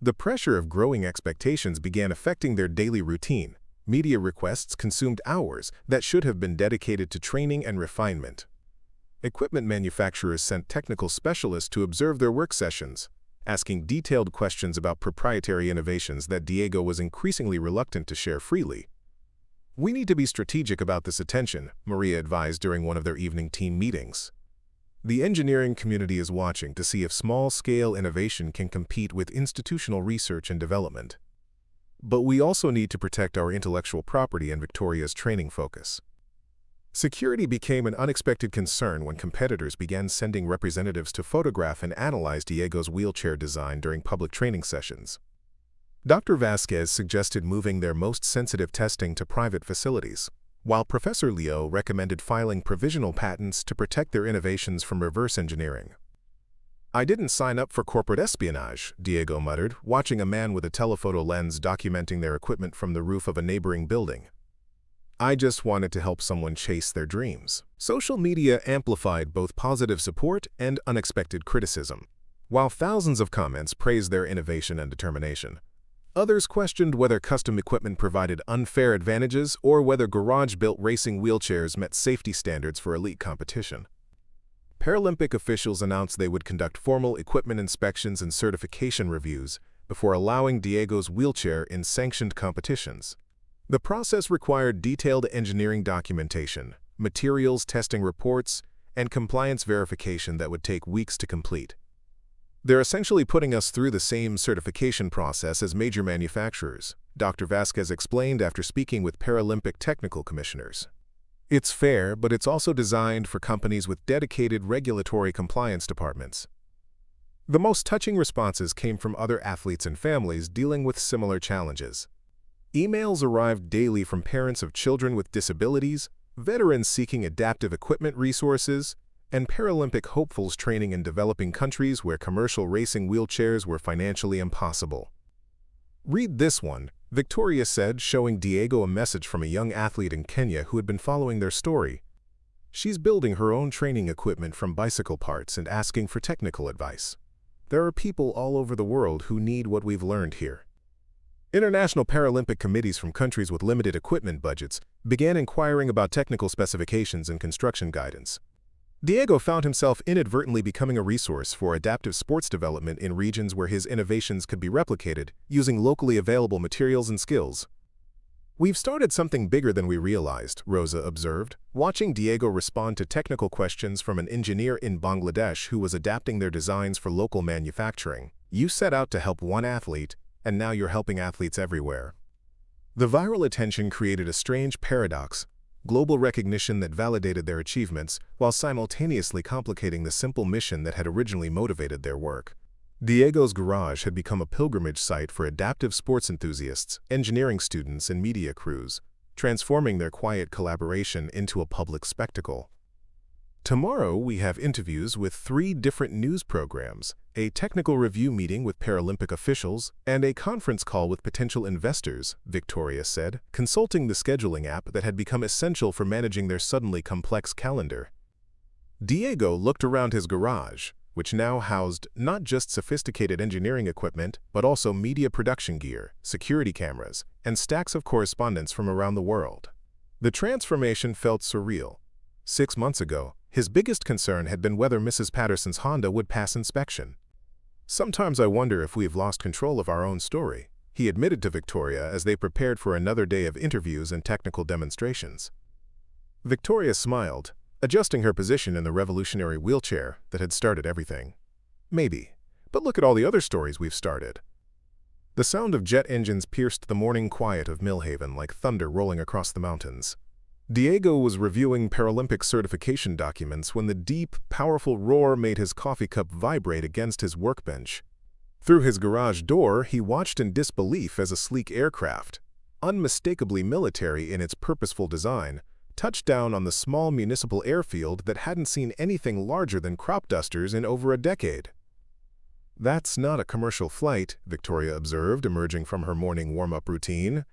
The pressure of growing expectations began affecting their daily routine. Media requests consumed hours that should have been dedicated to training and refinement. Equipment manufacturers sent technical specialists to observe their work sessions, asking detailed questions about proprietary innovations that Diego was increasingly reluctant to share freely. We need to be strategic about this attention, Maria advised during one of their evening team meetings. The engineering community is watching to see if small-scale innovation can compete with institutional research and development. But we also need to protect our intellectual property and Victoria's training focus. Security became an unexpected concern when competitors began sending representatives to photograph and analyze Diego's wheelchair design during public training sessions. Dr. Vasquez suggested moving their most sensitive testing to private facilities, while Professor Liu recommended filing provisional patents to protect their innovations from reverse engineering. I didn't sign up for corporate espionage, Diego muttered, watching a man with a telephoto lens documenting their equipment from the roof of a neighboring building. I just wanted to help someone chase their dreams. Social media amplified both positive support and unexpected criticism. While thousands of comments praised their innovation and determination, others questioned whether custom equipment provided unfair advantages or whether garage-built racing wheelchairs met safety standards for elite competition. Paralympic officials announced they would conduct formal equipment inspections and certification reviews before allowing Diego's wheelchair in sanctioned competitions. The process required detailed engineering documentation, materials testing reports, and compliance verification that would take weeks to complete. They're essentially putting us through the same certification process as major manufacturers, Dr. Vasquez explained after speaking with Paralympic technical commissioners. It's fair, but it's also designed for companies with dedicated regulatory compliance departments. The most touching responses came from other athletes and families dealing with similar challenges. Emails arrived daily from parents of children with disabilities, veterans seeking adaptive equipment resources, and Paralympic hopefuls training in developing countries where commercial racing wheelchairs were financially impossible. Read this one, Victoria said, showing Diego a message from a young athlete in Kenya who had been following their story. She's building her own training equipment from bicycle parts and asking for technical advice. There are people all over the world who need what we've learned here. International Paralympic committees from countries with limited equipment budgets began inquiring about technical specifications and construction guidance. Diego found himself inadvertently becoming a resource for adaptive sports development in regions where his innovations could be replicated using locally available materials and skills. We've started something bigger than we realized, Rosa observed, watching Diego respond to technical questions from an engineer in Bangladesh who was adapting their designs for local manufacturing. You set out to help one athlete, and now you're helping athletes everywhere. The viral attention created a strange paradox, global recognition that validated their achievements while simultaneously complicating the simple mission that had originally motivated their work. Diego's garage had become a pilgrimage site for adaptive sports enthusiasts, engineering students, and media crews, transforming their quiet collaboration into a public spectacle. Tomorrow, we have interviews with 3 different news programs, a technical review meeting with Paralympic officials, and a conference call with potential investors, Victoria said, consulting the scheduling app that had become essential for managing their suddenly complex calendar. Diego looked around his garage, which now housed not just sophisticated engineering equipment, but also media production gear, security cameras, and stacks of correspondence from around the world. The transformation felt surreal. 6 months ago, his biggest concern had been whether Mrs. Patterson's Honda would pass inspection. "Sometimes I wonder if we've lost control of our own story," he admitted to Victoria as they prepared for another day of interviews and technical demonstrations. Victoria smiled, adjusting her position in the revolutionary wheelchair that had started everything. "Maybe, but look at all the other stories we've started." The sound of jet engines pierced the morning quiet of Millhaven like thunder rolling across the mountains. Diego was reviewing Paralympic certification documents when the deep, powerful roar made his coffee cup vibrate against his workbench. Through his garage door, he watched in disbelief as a sleek aircraft, unmistakably military in its purposeful design, touched down on the small municipal airfield that hadn't seen anything larger than crop dusters in over a decade. "That's not a commercial flight," Victoria observed, emerging from her morning warm-up routine.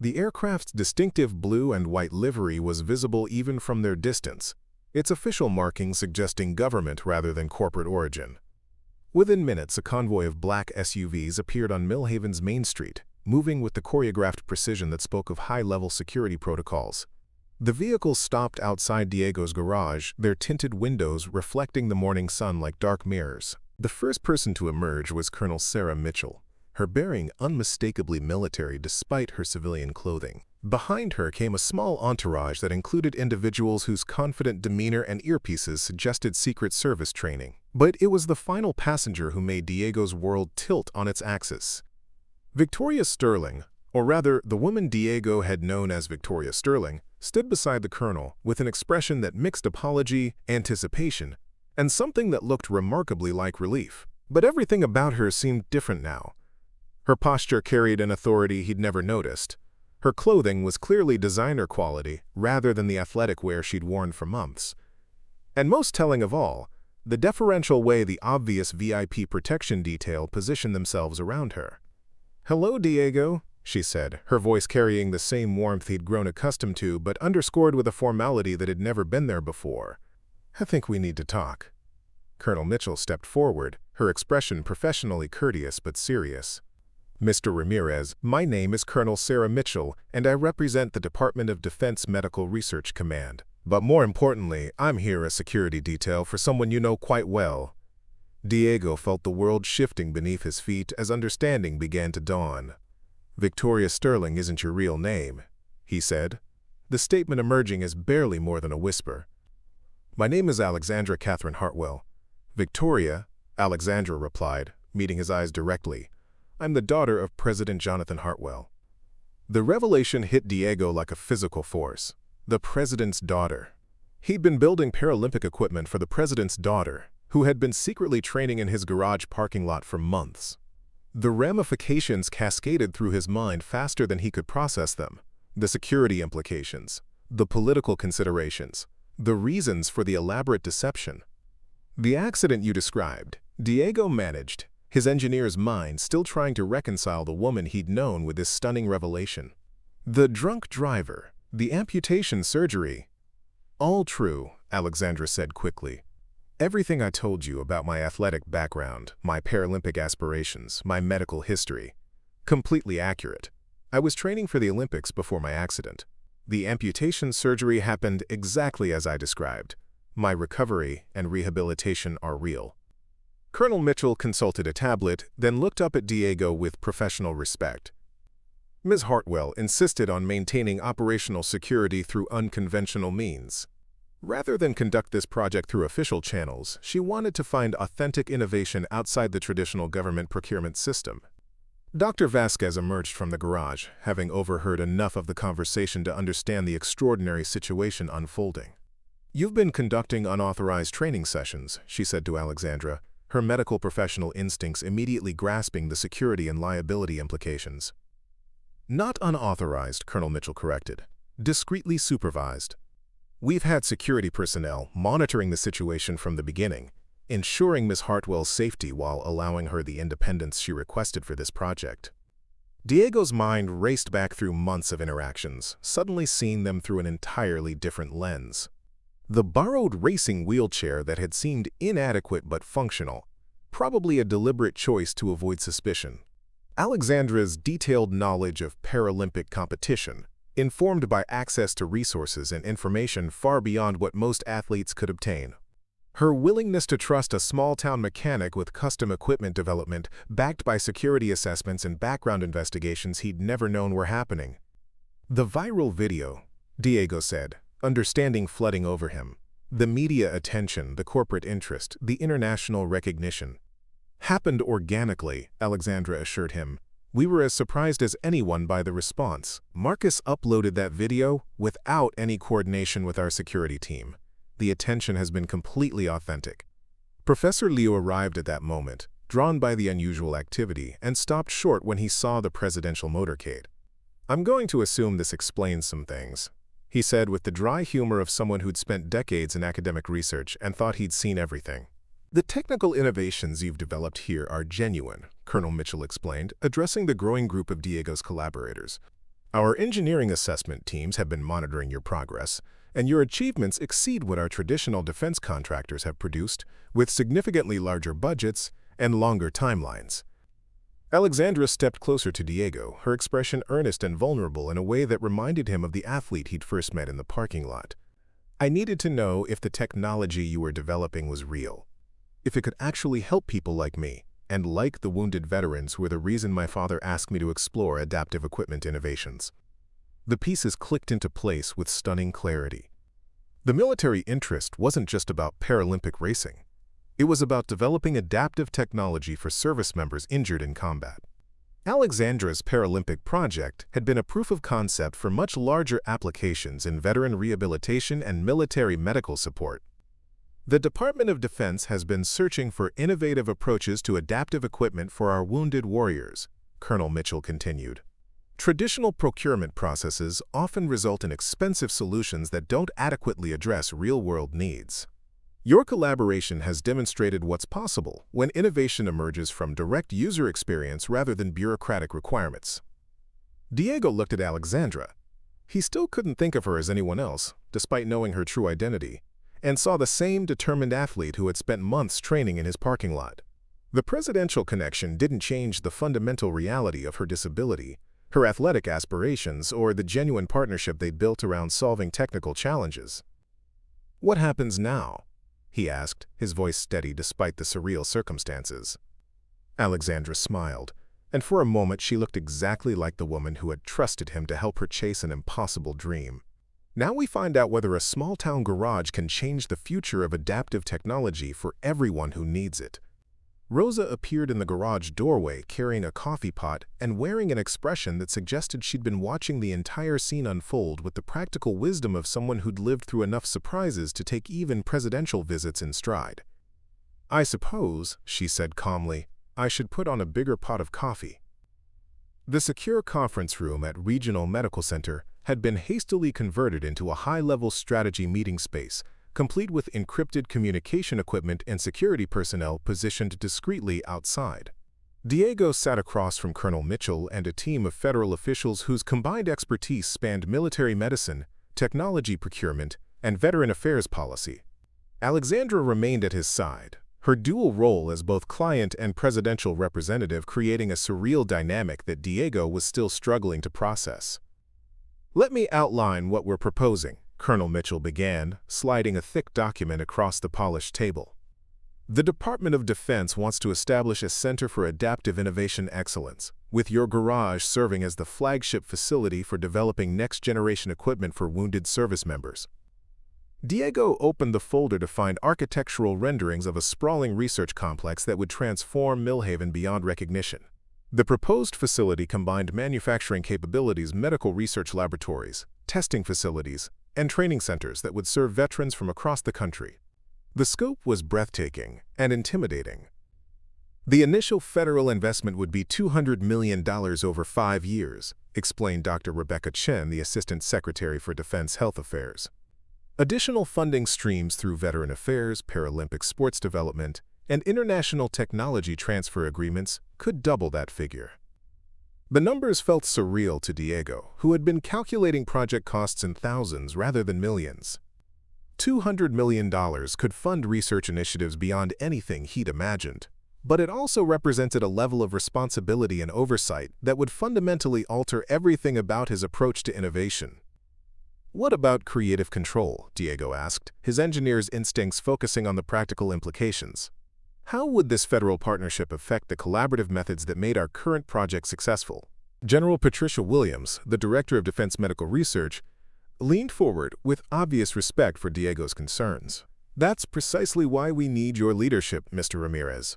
The aircraft's distinctive blue and white livery was visible even from their distance, its official marking suggesting government rather than corporate origin. Within minutes, a convoy of black SUVs appeared on Millhaven's Main Street, moving with the choreographed precision that spoke of high-level security protocols. The vehicles stopped outside Diego's garage, their tinted windows reflecting the morning sun like dark mirrors. The first person to emerge was Colonel Sarah Mitchell, her bearing unmistakably military despite her civilian clothing. Behind her came a small entourage that included individuals whose confident demeanor and earpieces suggested Secret Service training. But it was the final passenger who made Diego's world tilt on its axis. Victoria Sterling, or rather the woman Diego had known as Victoria Sterling, stood beside the colonel with an expression that mixed apology, anticipation, and something that looked remarkably like relief. But everything about her seemed different now. Her posture carried an authority he'd never noticed. Her clothing was clearly designer quality rather than the athletic wear she'd worn for months. And most telling of all, the deferential way the obvious VIP protection detail positioned themselves around her. "Hello, Diego," she said, her voice carrying the same warmth he'd grown accustomed to but underscored with a formality that had never been there before. "I think we need to talk." Colonel Mitchell stepped forward, her expression professionally courteous but serious. "Mr. Ramirez, my name is Colonel Sarah Mitchell, and I represent the Department of Defense Medical Research Command. But more importantly, I'm here as security detail for someone you know quite well." Diego felt the world shifting beneath his feet as understanding began to dawn. "Victoria Sterling isn't your real name," he said, the statement emerging as barely more than a whisper. "My name is Alexandra Catherine Hartwell." "Victoria," Alexandra replied, meeting his eyes directly. "I'm the daughter of President Jonathan Hartwell." The revelation hit Diego like a physical force. The president's daughter. He'd been building Paralympic equipment for the president's daughter, who had been secretly training in his garage parking lot for months. The ramifications cascaded through his mind faster than he could process them. The security implications, the political considerations, the reasons for the elaborate deception. The accident you described, Diego managed, his engineer's mind still trying to reconcile the woman he'd known with this stunning revelation. The drunk driver, the amputation surgery. "All true," Alexandra said quickly. "Everything I told you about my athletic background, my Paralympic aspirations, my medical history. Completely accurate. I was training for the Olympics before my accident. The amputation surgery happened exactly as I described. My recovery and rehabilitation are real." Colonel Mitchell consulted a tablet, then looked up at Diego with professional respect. "Ms. Hartwell insisted on maintaining operational security through unconventional means. Rather than conduct this project through official channels, she wanted to find authentic innovation outside the traditional government procurement system." Dr. Vasquez emerged from the garage, having overheard enough of the conversation to understand the extraordinary situation unfolding. "You've been conducting unauthorized training sessions," she said to Alexandra, her medical professional instincts immediately grasping the security and liability implications. Not unauthorized, Colonel Mitchell corrected. Discreetly supervised. We've had security personnel monitoring the situation from the beginning, ensuring Miss Hartwell's safety while allowing her the independence she requested for this project. Diego's mind raced back through months of interactions, suddenly seeing them through an entirely different lens. The borrowed racing wheelchair that had seemed inadequate but functional, probably a deliberate choice to avoid suspicion. Alexandra's detailed knowledge of Paralympic competition, informed by access to resources and information far beyond what most athletes could obtain. Her willingness to trust a small-town mechanic with custom equipment development backed by security assessments and background investigations he'd never known were happening. The viral video, Diego said, understanding flooding over him. The media attention, the corporate interest, the international recognition. Happened organically, Alexandra assured him. We were as surprised as anyone by the response. Marcus uploaded that video without any coordination with our security team. The attention has been completely authentic. Professor Leo arrived at that moment, drawn by the unusual activity, and stopped short when he saw the presidential motorcade. I'm going to assume this explains some things, he said with the dry humor of someone who'd spent decades in academic research and thought he'd seen everything. The technical innovations you've developed here are genuine, Colonel Mitchell explained, addressing the growing group of Diego's collaborators. Our engineering assessment teams have been monitoring your progress, and your achievements exceed what our traditional defense contractors have produced, with significantly larger budgets and longer timelines. Alexandra stepped closer to Diego, her expression earnest and vulnerable in a way that reminded him of the athlete he'd first met in the parking lot. I needed to know if the technology you were developing was real, if it could actually help people like me, and like the wounded veterans who were the reason my father asked me to explore adaptive equipment innovations. The pieces clicked into place with stunning clarity. The military interest wasn't just about Paralympic racing. It was about developing adaptive technology for service members injured in combat. Alexandra's Paralympic project had been a proof of concept for much larger applications in veteran rehabilitation and military medical support. The Department of Defense has been searching for innovative approaches to adaptive equipment for our wounded warriors, Colonel Mitchell continued. Traditional procurement processes often result in expensive solutions that don't adequately address real-world needs. Your collaboration has demonstrated what's possible when innovation emerges from direct user experience rather than bureaucratic requirements. Diego looked at Alexandra. He still couldn't think of her as anyone else, despite knowing her true identity, and saw the same determined athlete who had spent months training in his parking lot. The presidential connection didn't change the fundamental reality of her disability, her athletic aspirations, or the genuine partnership they'd built around solving technical challenges. What happens now? He asked, his voice steady despite the surreal circumstances. Alexandra smiled, and for a moment she looked exactly like the woman who had trusted him to help her chase an impossible dream. Now we find out whether a small-town garage can change the future of adaptive technology for everyone who needs it. Rosa appeared in the garage doorway carrying a coffee pot and wearing an expression that suggested she'd been watching the entire scene unfold with the practical wisdom of someone who'd lived through enough surprises to take even presidential visits in stride. I suppose, she said calmly, I should put on a bigger pot of coffee. The secure conference room at Regional Medical Center had been hastily converted into a high-level strategy meeting space, complete with encrypted communication equipment and security personnel positioned discreetly outside. Diego sat across from Colonel Mitchell and a team of federal officials whose combined expertise spanned military medicine, technology procurement, and veteran affairs policy. Alexandra remained at his side, her dual role as both client and presidential representative creating a surreal dynamic that Diego was still struggling to process. Let me outline what we're proposing, Colonel Mitchell began, sliding a thick document across the polished table. The Department of Defense wants to establish a Center for Adaptive Innovation Excellence, with your garage serving as the flagship facility for developing next-generation equipment for wounded service members. Diego opened the folder to find architectural renderings of a sprawling research complex that would transform Millhaven beyond recognition. The proposed facility combined manufacturing capabilities, medical research laboratories, testing facilities, and training centers that would serve veterans from across the country. The scope was breathtaking and intimidating, The initial federal investment would be $200 million over 5 years, explained Dr. Rebecca Chen, the Assistant Secretary for Defense Health Affairs. Additional funding streams through Veteran Affairs, Paralympic sports development, and international technology transfer agreements could double that figure. The numbers felt surreal to Diego, who had been calculating project costs in thousands rather than millions. $200 million could fund research initiatives beyond anything he'd imagined, but it also represented a level of responsibility and oversight that would fundamentally alter everything about his approach to innovation. "What about creative control?" Diego asked, his engineer's instincts focusing on the practical implications. "How would this federal partnership affect the collaborative methods that made our current project successful?" General Patricia Williams, the Director of Defense Medical Research, leaned forward with obvious respect for Diego's concerns. "That's precisely why we need your leadership, Mr. Ramirez.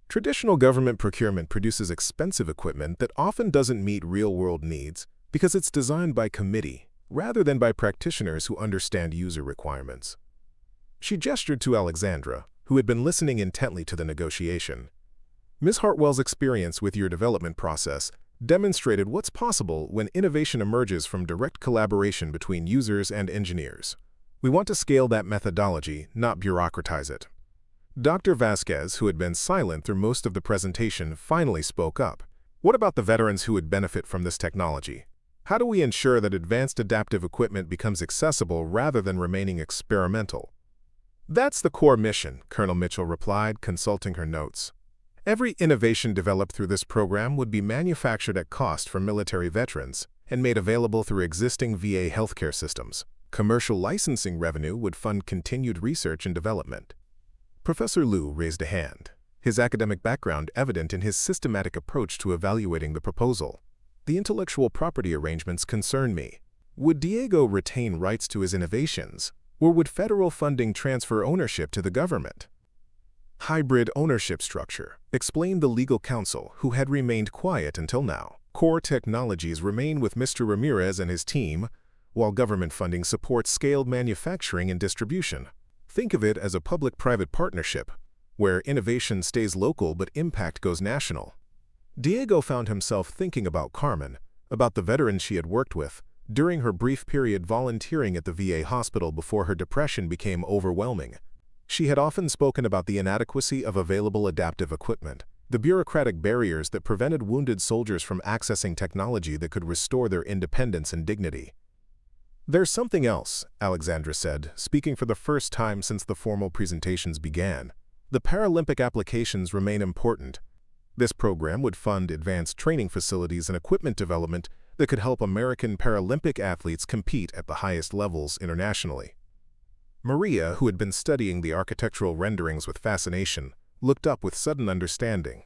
Traditional government procurement produces expensive equipment that often doesn't meet real-world needs because it's designed by committee rather than by practitioners who understand user requirements." She gestured to Alexandra, who had been listening intently to the negotiation. "Ms. Hartwell's experience with your development process demonstrated what's possible when innovation emerges from direct collaboration between users and engineers. We want to scale that methodology, not bureaucratize it." Dr. Vasquez, who had been silent through most of the presentation, finally spoke up. "What about the veterans who would benefit from this technology? How do we ensure that advanced adaptive equipment becomes accessible rather than remaining experimental?" "That's the core mission," Colonel Mitchell replied, consulting her notes. "Every innovation developed through this program would be manufactured at cost for military veterans and made available through existing VA healthcare systems. Commercial licensing revenue would fund continued research and development." Professor Liu raised a hand, his academic background evident in his systematic approach to evaluating the proposal. "The intellectual property arrangements concern me. Would Diego retain rights to his innovations, or would federal funding transfer ownership to the government?" "Hybrid ownership structure," explained the legal counsel, who had remained quiet until now. "Core technologies remain with Mr. Ramirez and his team, while government funding supports scaled manufacturing and distribution. Think of it as a public-private partnership, where innovation stays local but impact goes national." Diego found himself thinking about Carmen, about the veterans she had worked with, during her brief period volunteering at the VA hospital before her depression became overwhelming. She had often spoken about the inadequacy of available adaptive equipment, the bureaucratic barriers that prevented wounded soldiers from accessing technology that could restore their independence and dignity. "There's something else," Alexandra said, speaking for the first time since the formal presentations began. "The Paralympic applications remain important. This program would fund advanced training facilities and equipment development that could help American Paralympic athletes compete at the highest levels internationally." Maria, who had been studying the architectural renderings with fascination, looked up with sudden understanding.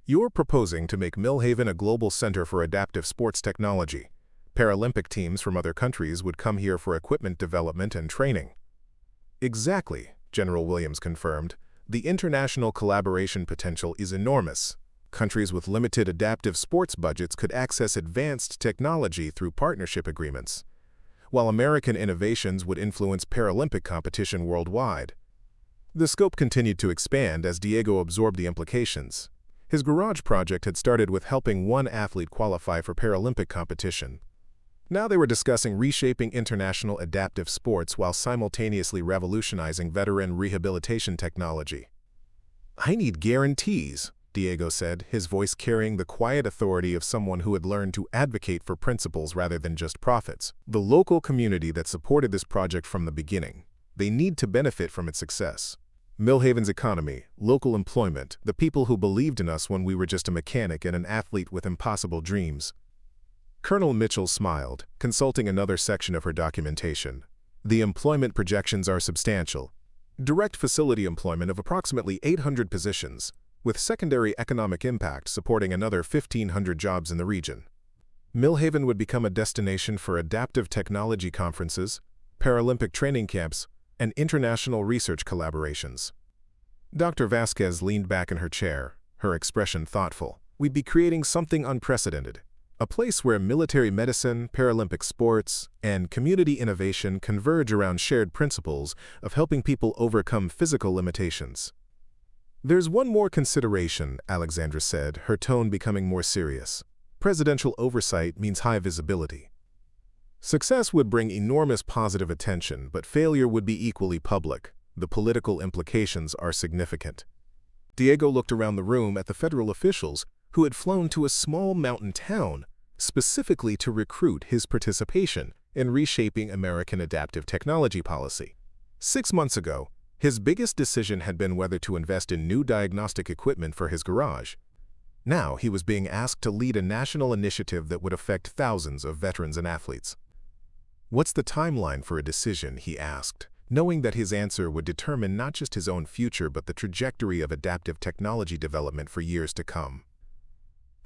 "You're proposing to make Millhaven a global center for adaptive sports technology. Paralympic teams from other countries would come here for equipment development and training." "Exactly," General Williams confirmed. "The international collaboration potential is enormous. Countries with limited adaptive sports budgets could access advanced technology through partnership agreements, while American innovations would influence Paralympic competition worldwide." The scope continued to expand as Diego absorbed the implications. His garage project had started with helping one athlete qualify for Paralympic competition. Now they were discussing reshaping international adaptive sports while simultaneously revolutionizing veteran rehabilitation technology. "I need guarantees," Diego said, his voice carrying the quiet authority of someone who had learned to advocate for principles rather than just profits. "The local community that supported this project from the beginning, they need to benefit from its success. Millhaven's economy, local employment, the people who believed in us when we were just a mechanic and an athlete with impossible dreams." Colonel Mitchell smiled, consulting another section of her documentation. "The employment projections are substantial. Direct facility employment of approximately 800 positions, with secondary economic impact supporting another 1,500 jobs in the region. Millhaven would become a destination for adaptive technology conferences, Paralympic training camps, and international research collaborations." Dr. Vasquez leaned back in her chair, her expression thoughtful. "We'd be creating something unprecedented. A place where military medicine, Paralympic sports, and community innovation converge around shared principles of helping people overcome physical limitations." "There's one more consideration," Alexandra said, her tone becoming more serious. "Presidential oversight means high visibility. Success would bring enormous positive attention, but failure would be equally public. The political implications are significant." Diego looked around the room at the federal officials who had flown to a small mountain town specifically to recruit his participation in reshaping American adaptive technology policy. 6 months ago, his biggest decision had been whether to invest in new diagnostic equipment for his garage. Now he was being asked to lead a national initiative that would affect thousands of veterans and athletes. "What's the timeline for a decision?" he asked, knowing that his answer would determine not just his own future but the trajectory of adaptive technology development for years to come.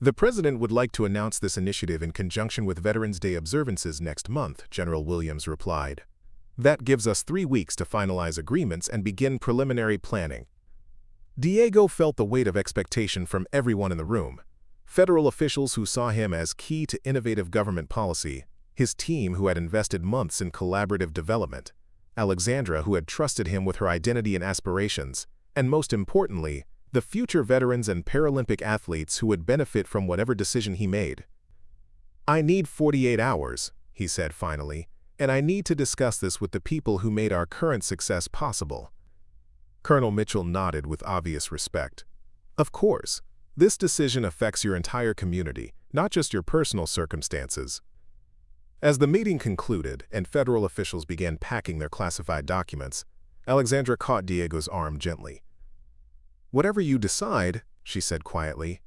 "The President would like to announce this initiative in conjunction with Veterans Day observances next month," General Williams replied. "That gives us 3 weeks to finalize agreements and begin preliminary planning." Diego felt the weight of expectation from everyone in the room. Federal officials who saw him as key to innovative government policy, his team who had invested months in collaborative development, Alexandra who had trusted him with her identity and aspirations, and most importantly, the future veterans and Paralympic athletes who would benefit from whatever decision he made. "I need 48 hours," he said finally, "and I need to discuss this with the people who made our current success possible." Colonel Mitchell nodded with obvious respect. "Of course, this decision affects your entire community, not just your personal circumstances." As the meeting concluded and federal officials began packing their classified documents, Alexandra caught Diego's arm gently. "Whatever you decide," she said quietly,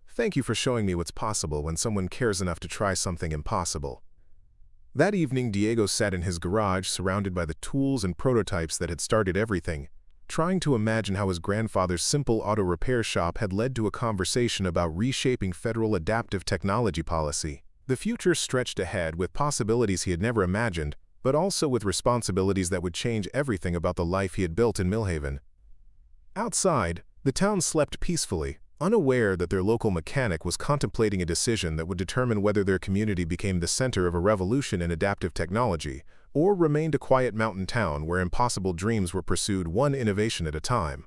"thank you for showing me what's possible when someone cares enough to try something impossible." That evening, Diego sat in his garage surrounded by the tools and prototypes that had started everything, trying to imagine how his grandfather's simple auto repair shop had led to a conversation about reshaping federal adaptive technology policy. The future stretched ahead with possibilities he had never imagined, but also with responsibilities that would change everything about the life he had built in Millhaven. Outside, the town slept peacefully, unaware that their local mechanic was contemplating a decision that would determine whether their community became the center of a revolution in adaptive technology or remained a quiet mountain town where impossible dreams were pursued one innovation at a time.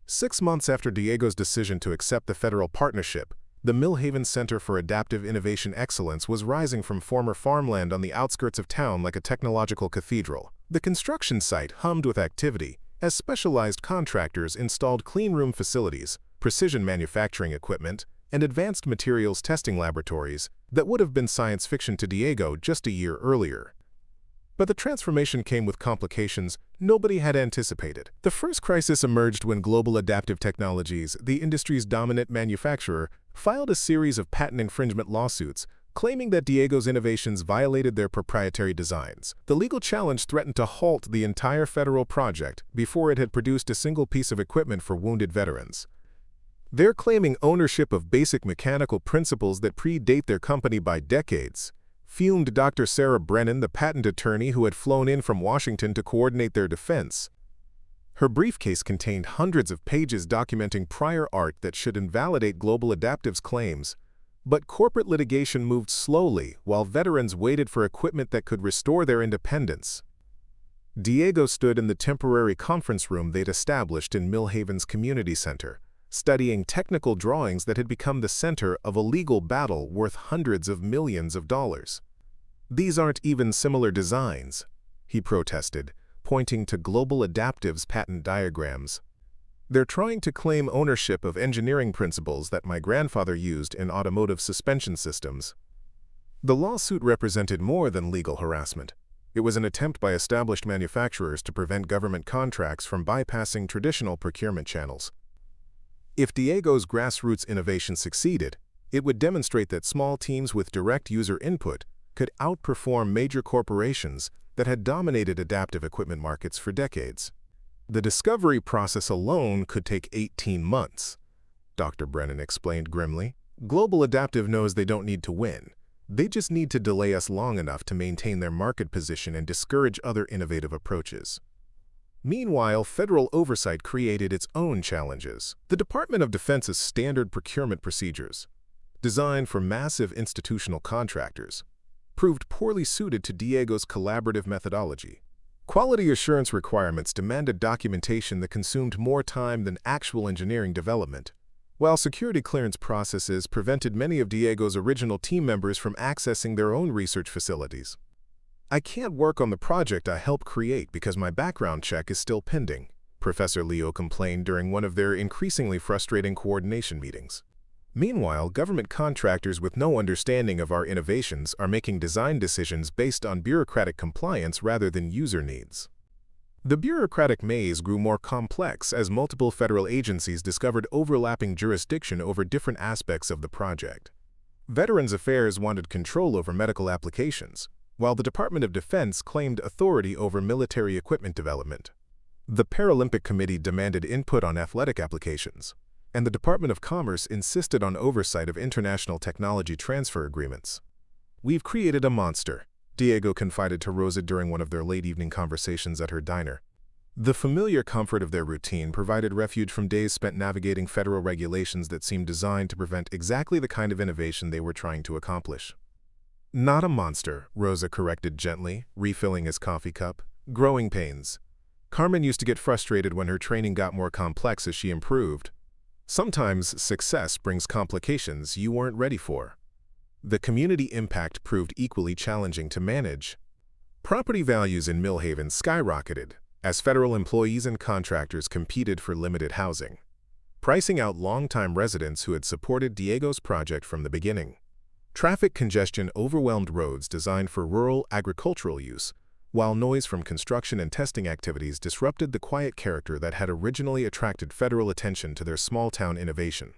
6 months after Diego's decision to accept the federal partnership, the Millhaven Center for Adaptive Innovation Excellence was rising from former farmland on the outskirts of town like a technological cathedral. The construction site hummed with activity as specialized contractors installed cleanroom facilities, precision manufacturing equipment, and advanced materials testing laboratories that would have been science fiction to Diego just a year earlier. But the transformation came with complications nobody had anticipated. The first crisis emerged when Global Adaptive Technologies, the industry's dominant manufacturer, filed a series of patent infringement lawsuits claiming that Diego's innovations violated their proprietary designs. The legal challenge threatened to halt the entire federal project before it had produced a single piece of equipment for wounded veterans. They're claiming ownership of basic mechanical principles that predate their company by decades, fumed Dr. Sarah Brennan, the patent attorney who had flown in from Washington to coordinate their defense. Her briefcase contained hundreds of pages documenting prior art that should invalidate Global Adaptive's claims. But corporate litigation moved slowly while veterans waited for equipment that could restore their independence. Diego stood in the temporary conference room they'd established in Millhaven's community center, studying technical drawings that had become the center of a legal battle worth hundreds of millions of dollars. "These aren't even similar designs," he protested, pointing to Global Adaptive's patent diagrams. "They're trying to claim ownership of engineering principles that my grandfather used in automotive suspension systems." The lawsuit represented more than legal harassment. It was an attempt by established manufacturers to prevent government contracts from bypassing traditional procurement channels. If Diego's grassroots innovation succeeded, it would demonstrate that small teams with direct user input could outperform major corporations that had dominated adaptive equipment markets for decades. The discovery process alone could take 18 months, Dr. Brennan explained grimly. "Global Adaptive knows they don't need to win. They just need to delay us long enough to maintain their market position and discourage other innovative approaches." Meanwhile, federal oversight created its own challenges. The Department of Defense's standard procurement procedures, designed for massive institutional contractors, proved poorly suited to Diego's collaborative methodology. Quality assurance requirements demanded documentation that consumed more time than actual engineering development, while security clearance processes prevented many of Diego's original team members from accessing their own research facilities. "I can't work on the project I helped create because my background check is still pending," Professor Leo complained during one of their increasingly frustrating coordination meetings. Meanwhile, government contractors with no understanding of our innovations are making design decisions based on bureaucratic compliance rather than user needs. The bureaucratic maze grew more complex as multiple federal agencies discovered overlapping jurisdiction over different aspects of the project. Veterans Affairs wanted control over medical applications, while the Department of Defense claimed authority over military equipment development. The Paralympic Committee demanded input on athletic applications, and the Department of Commerce insisted on oversight of international technology transfer agreements. "We've created a monster," Diego confided to Rosa during one of their late-evening conversations at her diner. The familiar comfort of their routine provided refuge from days spent navigating federal regulations that seemed designed to prevent exactly the kind of innovation they were trying to accomplish. "Not a monster," Rosa corrected gently, refilling his coffee cup. "Growing pains. Carmen used to get frustrated when her training got more complex as she improved. Sometimes success brings complications you weren't ready for." The community impact proved equally challenging to manage. Property values in Millhaven skyrocketed as federal employees and contractors competed for limited housing, pricing out longtime residents who had supported Diego's project from the beginning. Traffic congestion overwhelmed roads designed for rural agricultural use, while noise from construction and testing activities disrupted the quiet character that had originally attracted federal attention to their small-town innovation.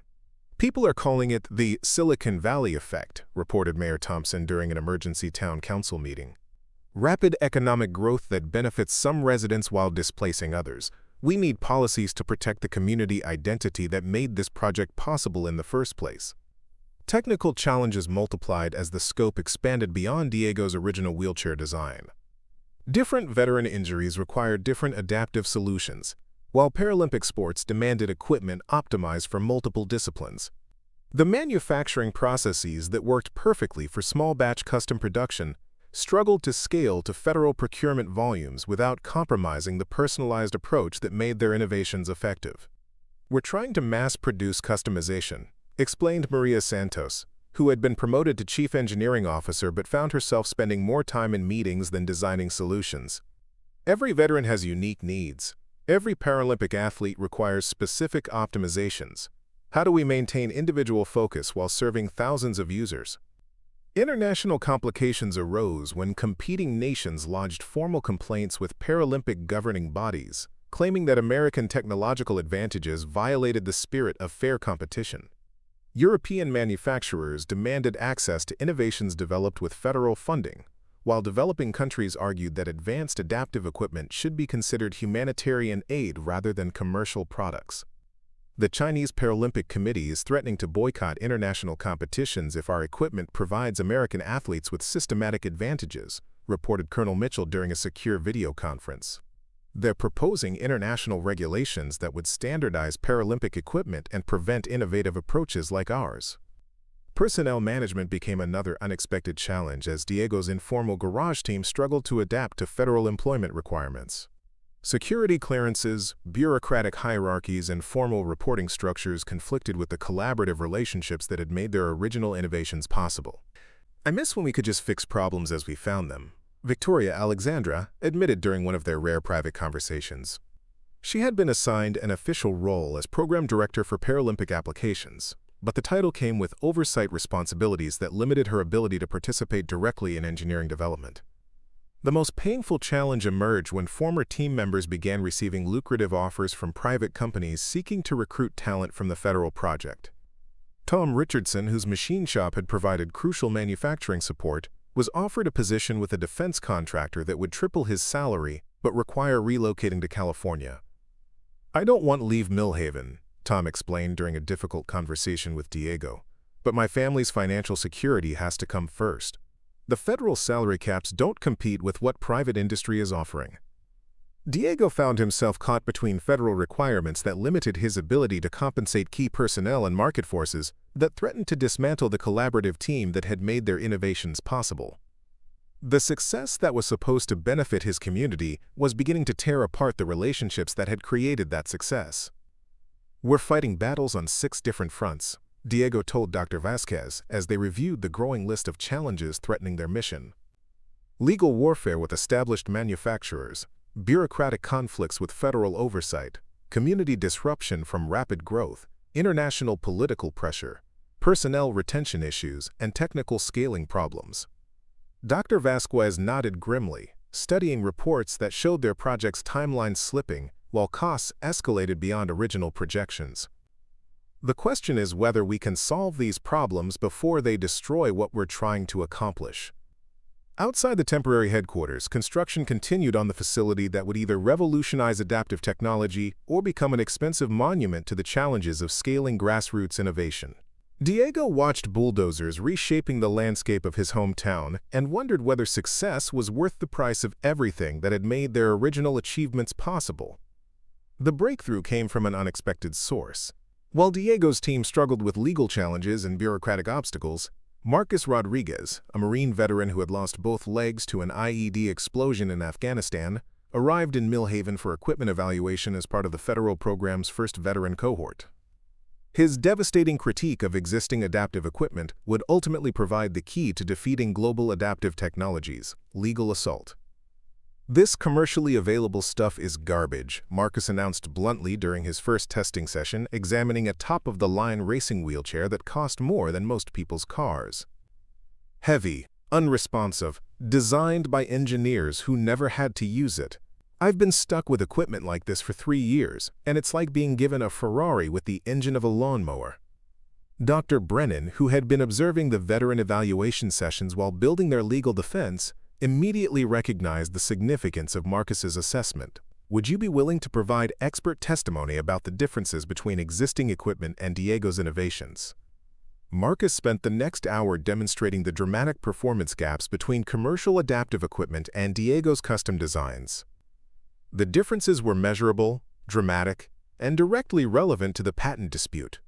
"People are calling it the Silicon Valley effect," reported Mayor Thompson during an emergency town council meeting. "Rapid economic growth that benefits some residents while displacing others. We need policies to protect the community identity that made this project possible in the first place." Technical challenges multiplied as the scope expanded beyond Diego's original wheelchair design. Different veteran injuries required different adaptive solutions, while Paralympic sports demanded equipment optimized for multiple disciplines. The manufacturing processes that worked perfectly for small-batch custom production struggled to scale to federal procurement volumes without compromising the personalized approach that made their innovations effective. "We're trying to mass-produce customization," explained Maria Santos, who had been promoted to Chief Engineering Officer but found herself spending more time in meetings than designing solutions. "Every veteran has unique needs. Every Paralympic athlete requires specific optimizations. How do we maintain individual focus while serving thousands of users?" International complications arose when competing nations lodged formal complaints with Paralympic governing bodies, claiming that American technological advantages violated the spirit of fair competition. European manufacturers demanded access to innovations developed with federal funding, while developing countries argued that advanced adaptive equipment should be considered humanitarian aid rather than commercial products. "The Chinese Paralympic Committee is threatening to boycott international competitions if our equipment provides American athletes with systematic advantages," reported Colonel Mitchell during a secure video conference. "They're proposing international regulations that would standardize Paralympic equipment and prevent innovative approaches like ours." Personnel management became another unexpected challenge as Diego's informal garage team struggled to adapt to federal employment requirements. Security clearances, bureaucratic hierarchies, and formal reporting structures conflicted with the collaborative relationships that had made their original innovations possible. "I miss when we could just fix problems as we found them," Victoria Alexandra admitted during one of their rare private conversations. She had been assigned an official role as Program Director for Paralympic Applications, but the title came with oversight responsibilities that limited her ability to participate directly in engineering development. The most painful challenge emerged when former team members began receiving lucrative offers from private companies seeking to recruit talent from the federal project. Tom Richardson, whose machine shop had provided crucial manufacturing support, was offered a position with a defense contractor that would triple his salary but require relocating to California. "I don't want to leave Millhaven," Tom explained during a difficult conversation with Diego, "but my family's financial security has to come first. The federal salary caps don't compete with what private industry is offering." Diego found himself caught between federal requirements that limited his ability to compensate key personnel and market forces that threatened to dismantle the collaborative team that had made their innovations possible. The success that was supposed to benefit his community was beginning to tear apart the relationships that had created that success. "We're fighting battles on 6 different fronts," Diego told Dr. Vasquez as they reviewed the growing list of challenges threatening their mission. Legal warfare with established manufacturers, bureaucratic conflicts with federal oversight, community disruption from rapid growth, international political pressure, personnel retention issues, and technical scaling problems. Dr. Vasquez nodded grimly, studying reports that showed their project's timeline slipping while costs escalated beyond original projections. "The question is whether we can solve these problems before they destroy what we're trying to accomplish." Outside the temporary headquarters, construction continued on the facility that would either revolutionize adaptive technology or become an expensive monument to the challenges of scaling grassroots innovation. Diego watched bulldozers reshaping the landscape of his hometown and wondered whether success was worth the price of everything that had made their original achievements possible. The breakthrough came from an unexpected source. While Diego's team struggled with legal challenges and bureaucratic obstacles, Marcus Rodriguez, a Marine veteran who had lost both legs to an IED explosion in Afghanistan, arrived in Millhaven for equipment evaluation as part of the federal program's first veteran cohort. His devastating critique of existing adaptive equipment would ultimately provide the key to defeating global adaptive technologies' legal assault. "This commercially available stuff is garbage," Marcus announced bluntly during his first testing session, examining a top-of-the-line racing wheelchair that cost more than most people's cars. "Heavy, unresponsive, designed by engineers who never had to use it. I've been stuck with equipment like this for 3 years, and it's like being given a Ferrari with the engine of a lawnmower." Dr. Brennan, who had been observing the veteran evaluation sessions while building their legal defense, immediately recognized the significance of Marcus's assessment. "Would you be willing to provide expert testimony about the differences between existing equipment and Diego's innovations?" Marcus spent the next hour demonstrating the dramatic performance gaps between commercial adaptive equipment and Diego's custom designs. The differences were measurable, dramatic, and directly relevant to the patent dispute.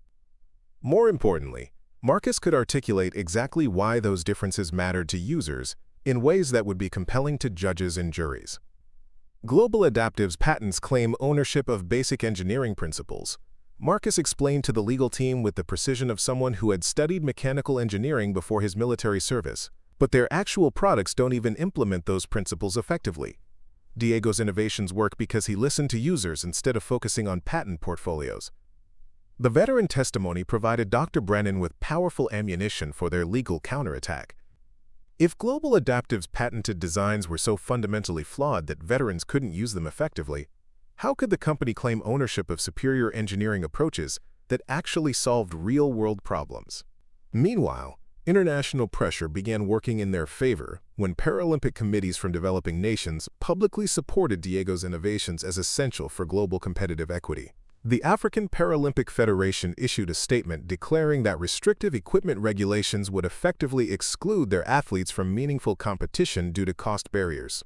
More importantly, Marcus could articulate exactly why those differences mattered to users in ways that would be compelling to judges and juries. Global Adaptive's patents claim ownership of basic engineering principles. Marcus explained to the legal team with the precision of someone who had studied mechanical engineering before his military service, but their actual products don't even implement those principles effectively. Diego's innovations work because he listened to users instead of focusing on patent portfolios. The veteran testimony provided Dr. Brennan with powerful ammunition for their legal counterattack. If Global Adaptive's patented designs were so fundamentally flawed that veterans couldn't use them effectively, how could the company claim ownership of superior engineering approaches that actually solved real-world problems? Meanwhile, international pressure began working in their favor when Paralympic committees from developing nations publicly supported Diego's innovations as essential for global competitive equity. The African Paralympic Federation issued a statement declaring that restrictive equipment regulations would effectively exclude their athletes from meaningful competition due to cost barriers.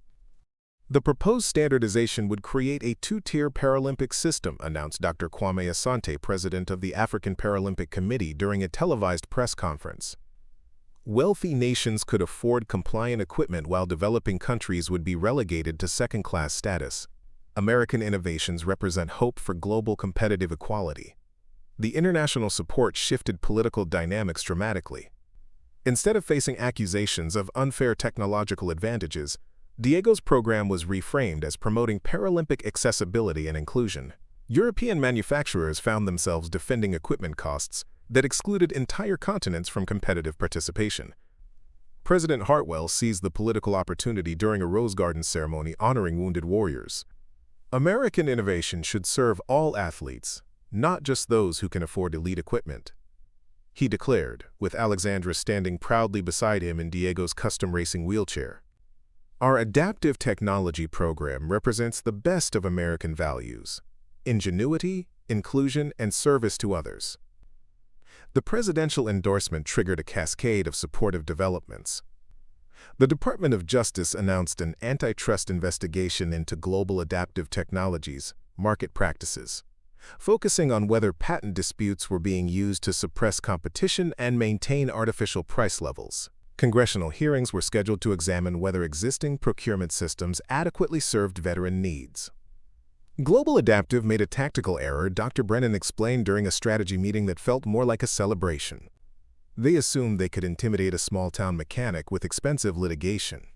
The proposed standardization would create a 2-tier Paralympic system, announced Dr. Kwame Asante, president of the African Paralympic Committee, during a televised press conference. Wealthy nations could afford compliant equipment while developing countries would be relegated to second-class status. American innovations represent hope for global competitive equality. The international support shifted political dynamics dramatically. Instead of facing accusations of unfair technological advantages, Diego's program was reframed as promoting Paralympic accessibility and inclusion. European manufacturers found themselves defending equipment costs that excluded entire continents from competitive participation. President Hartwell seized the political opportunity during a Rose Garden ceremony honoring wounded warriors. "American innovation should serve all athletes, not just those who can afford elite equipment," he declared, with Alexandra standing proudly beside him in Diego's custom racing wheelchair. "Our adaptive technology program represents the best of American values: ingenuity, inclusion, and service to others." The presidential endorsement triggered a cascade of supportive developments. The Department of Justice announced an antitrust investigation into global adaptive technologies' market practices, focusing on whether patent disputes were being used to suppress competition and maintain artificial price levels. Congressional hearings were scheduled to examine whether existing procurement systems adequately served veteran needs. Global Adaptive made a tactical error, Dr. Brennan explained during a strategy meeting that felt more like a celebration. They assumed they could intimidate a small-town mechanic with expensive litigation.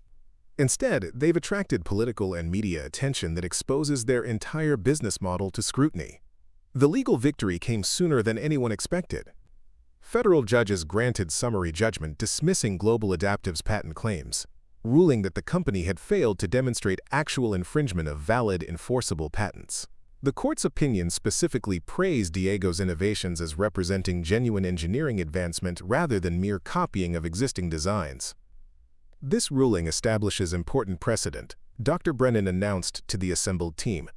Instead, they've attracted political and media attention that exposes their entire business model to scrutiny. The legal victory came sooner than anyone expected. Federal judges granted summary judgment dismissing Global Adaptive's patent claims, ruling that the company had failed to demonstrate actual infringement of valid, enforceable patents. The court's opinion specifically praised Diego's innovations as representing genuine engineering advancement rather than mere copying of existing designs. This ruling establishes important precedent, Dr. Brennan announced to the assembled team.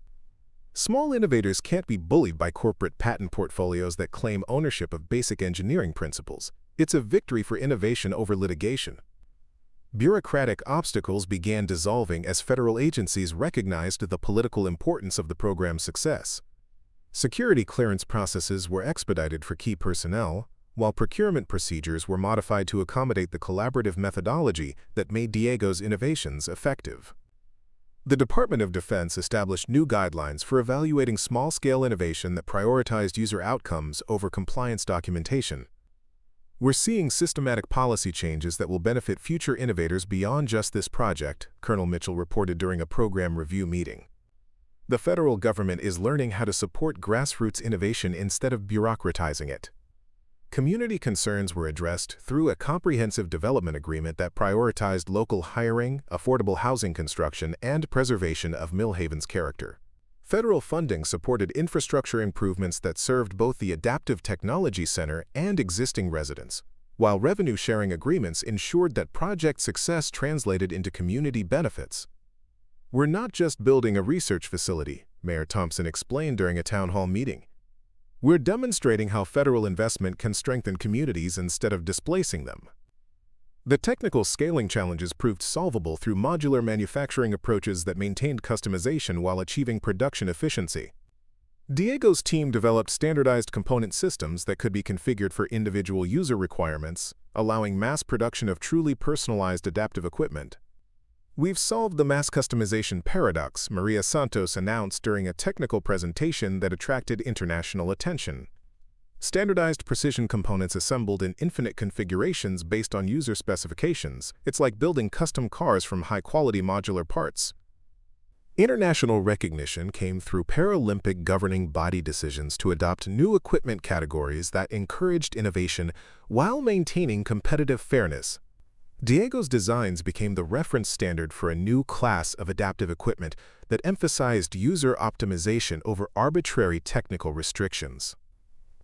Small innovators can't be bullied by corporate patent portfolios that claim ownership of basic engineering principles. It's a victory for innovation over litigation. Bureaucratic obstacles began dissolving as federal agencies recognized the political importance of the program's success. Security clearance processes were expedited for key personnel, while procurement procedures were modified to accommodate the collaborative methodology that made Diego's innovations effective. The Department of Defense established new guidelines for evaluating small-scale innovation that prioritized user outcomes over compliance documentation. We're seeing systematic policy changes that will benefit future innovators beyond just this project, Colonel Mitchell reported during a program review meeting. The federal government is learning how to support grassroots innovation instead of bureaucratizing it. Community concerns were addressed through a comprehensive development agreement that prioritized local hiring, affordable housing construction, and preservation of Millhaven's character. Federal funding supported infrastructure improvements that served both the Adaptive Technology Center and existing residents, while revenue-sharing agreements ensured that project success translated into community benefits. We're not just building a research facility, Mayor Thompson explained during a town hall meeting. We're demonstrating how federal investment can strengthen communities instead of displacing them. The technical scaling challenges proved solvable through modular manufacturing approaches that maintained customization while achieving production efficiency. Diego's team developed standardized component systems that could be configured for individual user requirements, allowing mass production of truly personalized adaptive equipment. We've solved the mass customization paradox, Maria Santos announced during a technical presentation that attracted international attention. Standardized precision components assembled in infinite configurations based on user specifications. It's like building custom cars from high-quality modular parts. International recognition came through Paralympic governing body decisions to adopt new equipment categories that encouraged innovation while maintaining competitive fairness. Diego's designs became the reference standard for a new class of adaptive equipment that emphasized user optimization over arbitrary technical restrictions.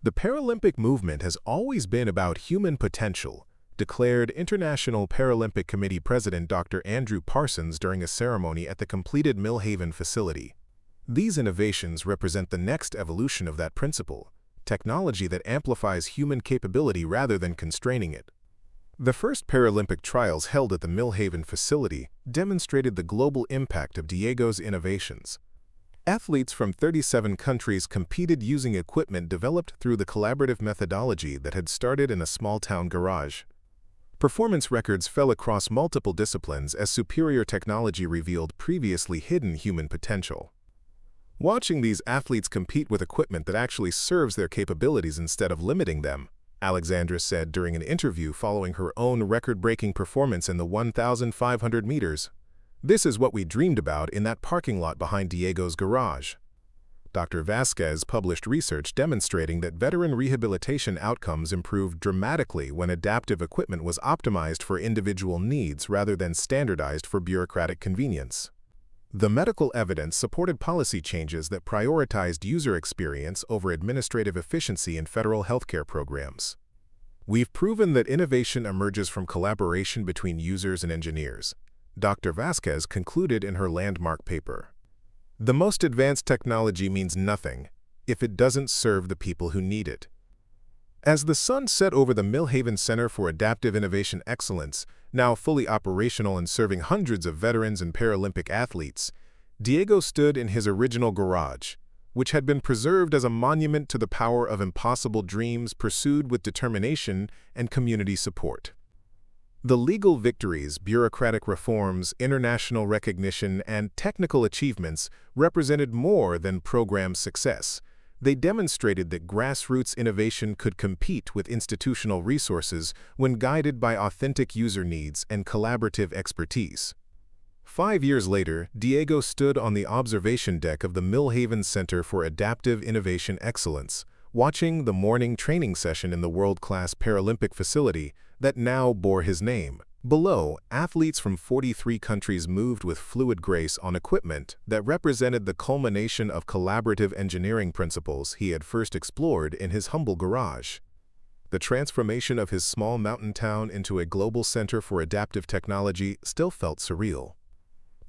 The Paralympic movement has always been about human potential, declared International Paralympic Committee President Dr. Andrew Parsons during a ceremony at the completed Millhaven facility. These innovations represent the next evolution of that principle, technology that amplifies human capability rather than constraining it. The first Paralympic trials held at the Millhaven facility demonstrated the global impact of Diego's innovations. Athletes from 37 countries competed using equipment developed through the collaborative methodology that had started in a small-town garage. Performance records fell across multiple disciplines as superior technology revealed previously hidden human potential. Watching these athletes compete with equipment that actually serves their capabilities instead of limiting them, Alexandra said during an interview following her own record-breaking performance in the 1,500 meters. This is what we dreamed about in that parking lot behind Diego's garage. Dr. Vasquez published research demonstrating that veteran rehabilitation outcomes improved dramatically when adaptive equipment was optimized for individual needs rather than standardized for bureaucratic convenience. The medical evidence supported policy changes that prioritized user experience over administrative efficiency in federal healthcare programs. We've proven that innovation emerges from collaboration between users and engineers, Dr. Vasquez concluded in her landmark paper. The most advanced technology means nothing if it doesn't serve the people who need it. As the sun set over the Millhaven Center for Adaptive Innovation Excellence, now fully operational and serving hundreds of veterans and Paralympic athletes, Diego stood in his original garage, which had been preserved as a monument to the power of impossible dreams pursued with determination and community support. The legal victories, bureaucratic reforms, international recognition, and technical achievements represented more than program success. They demonstrated that grassroots innovation could compete with institutional resources when guided by authentic user needs and collaborative expertise. 5 years later, Diego stood on the observation deck of the Millhaven Center for Adaptive Innovation Excellence, watching the morning training session in the world-class Paralympic facility that now bore his name. Below, athletes from 43 countries moved with fluid grace on equipment that represented the culmination of collaborative engineering principles he had first explored in his humble garage. The transformation of his small mountain town into a global center for adaptive technology still felt surreal.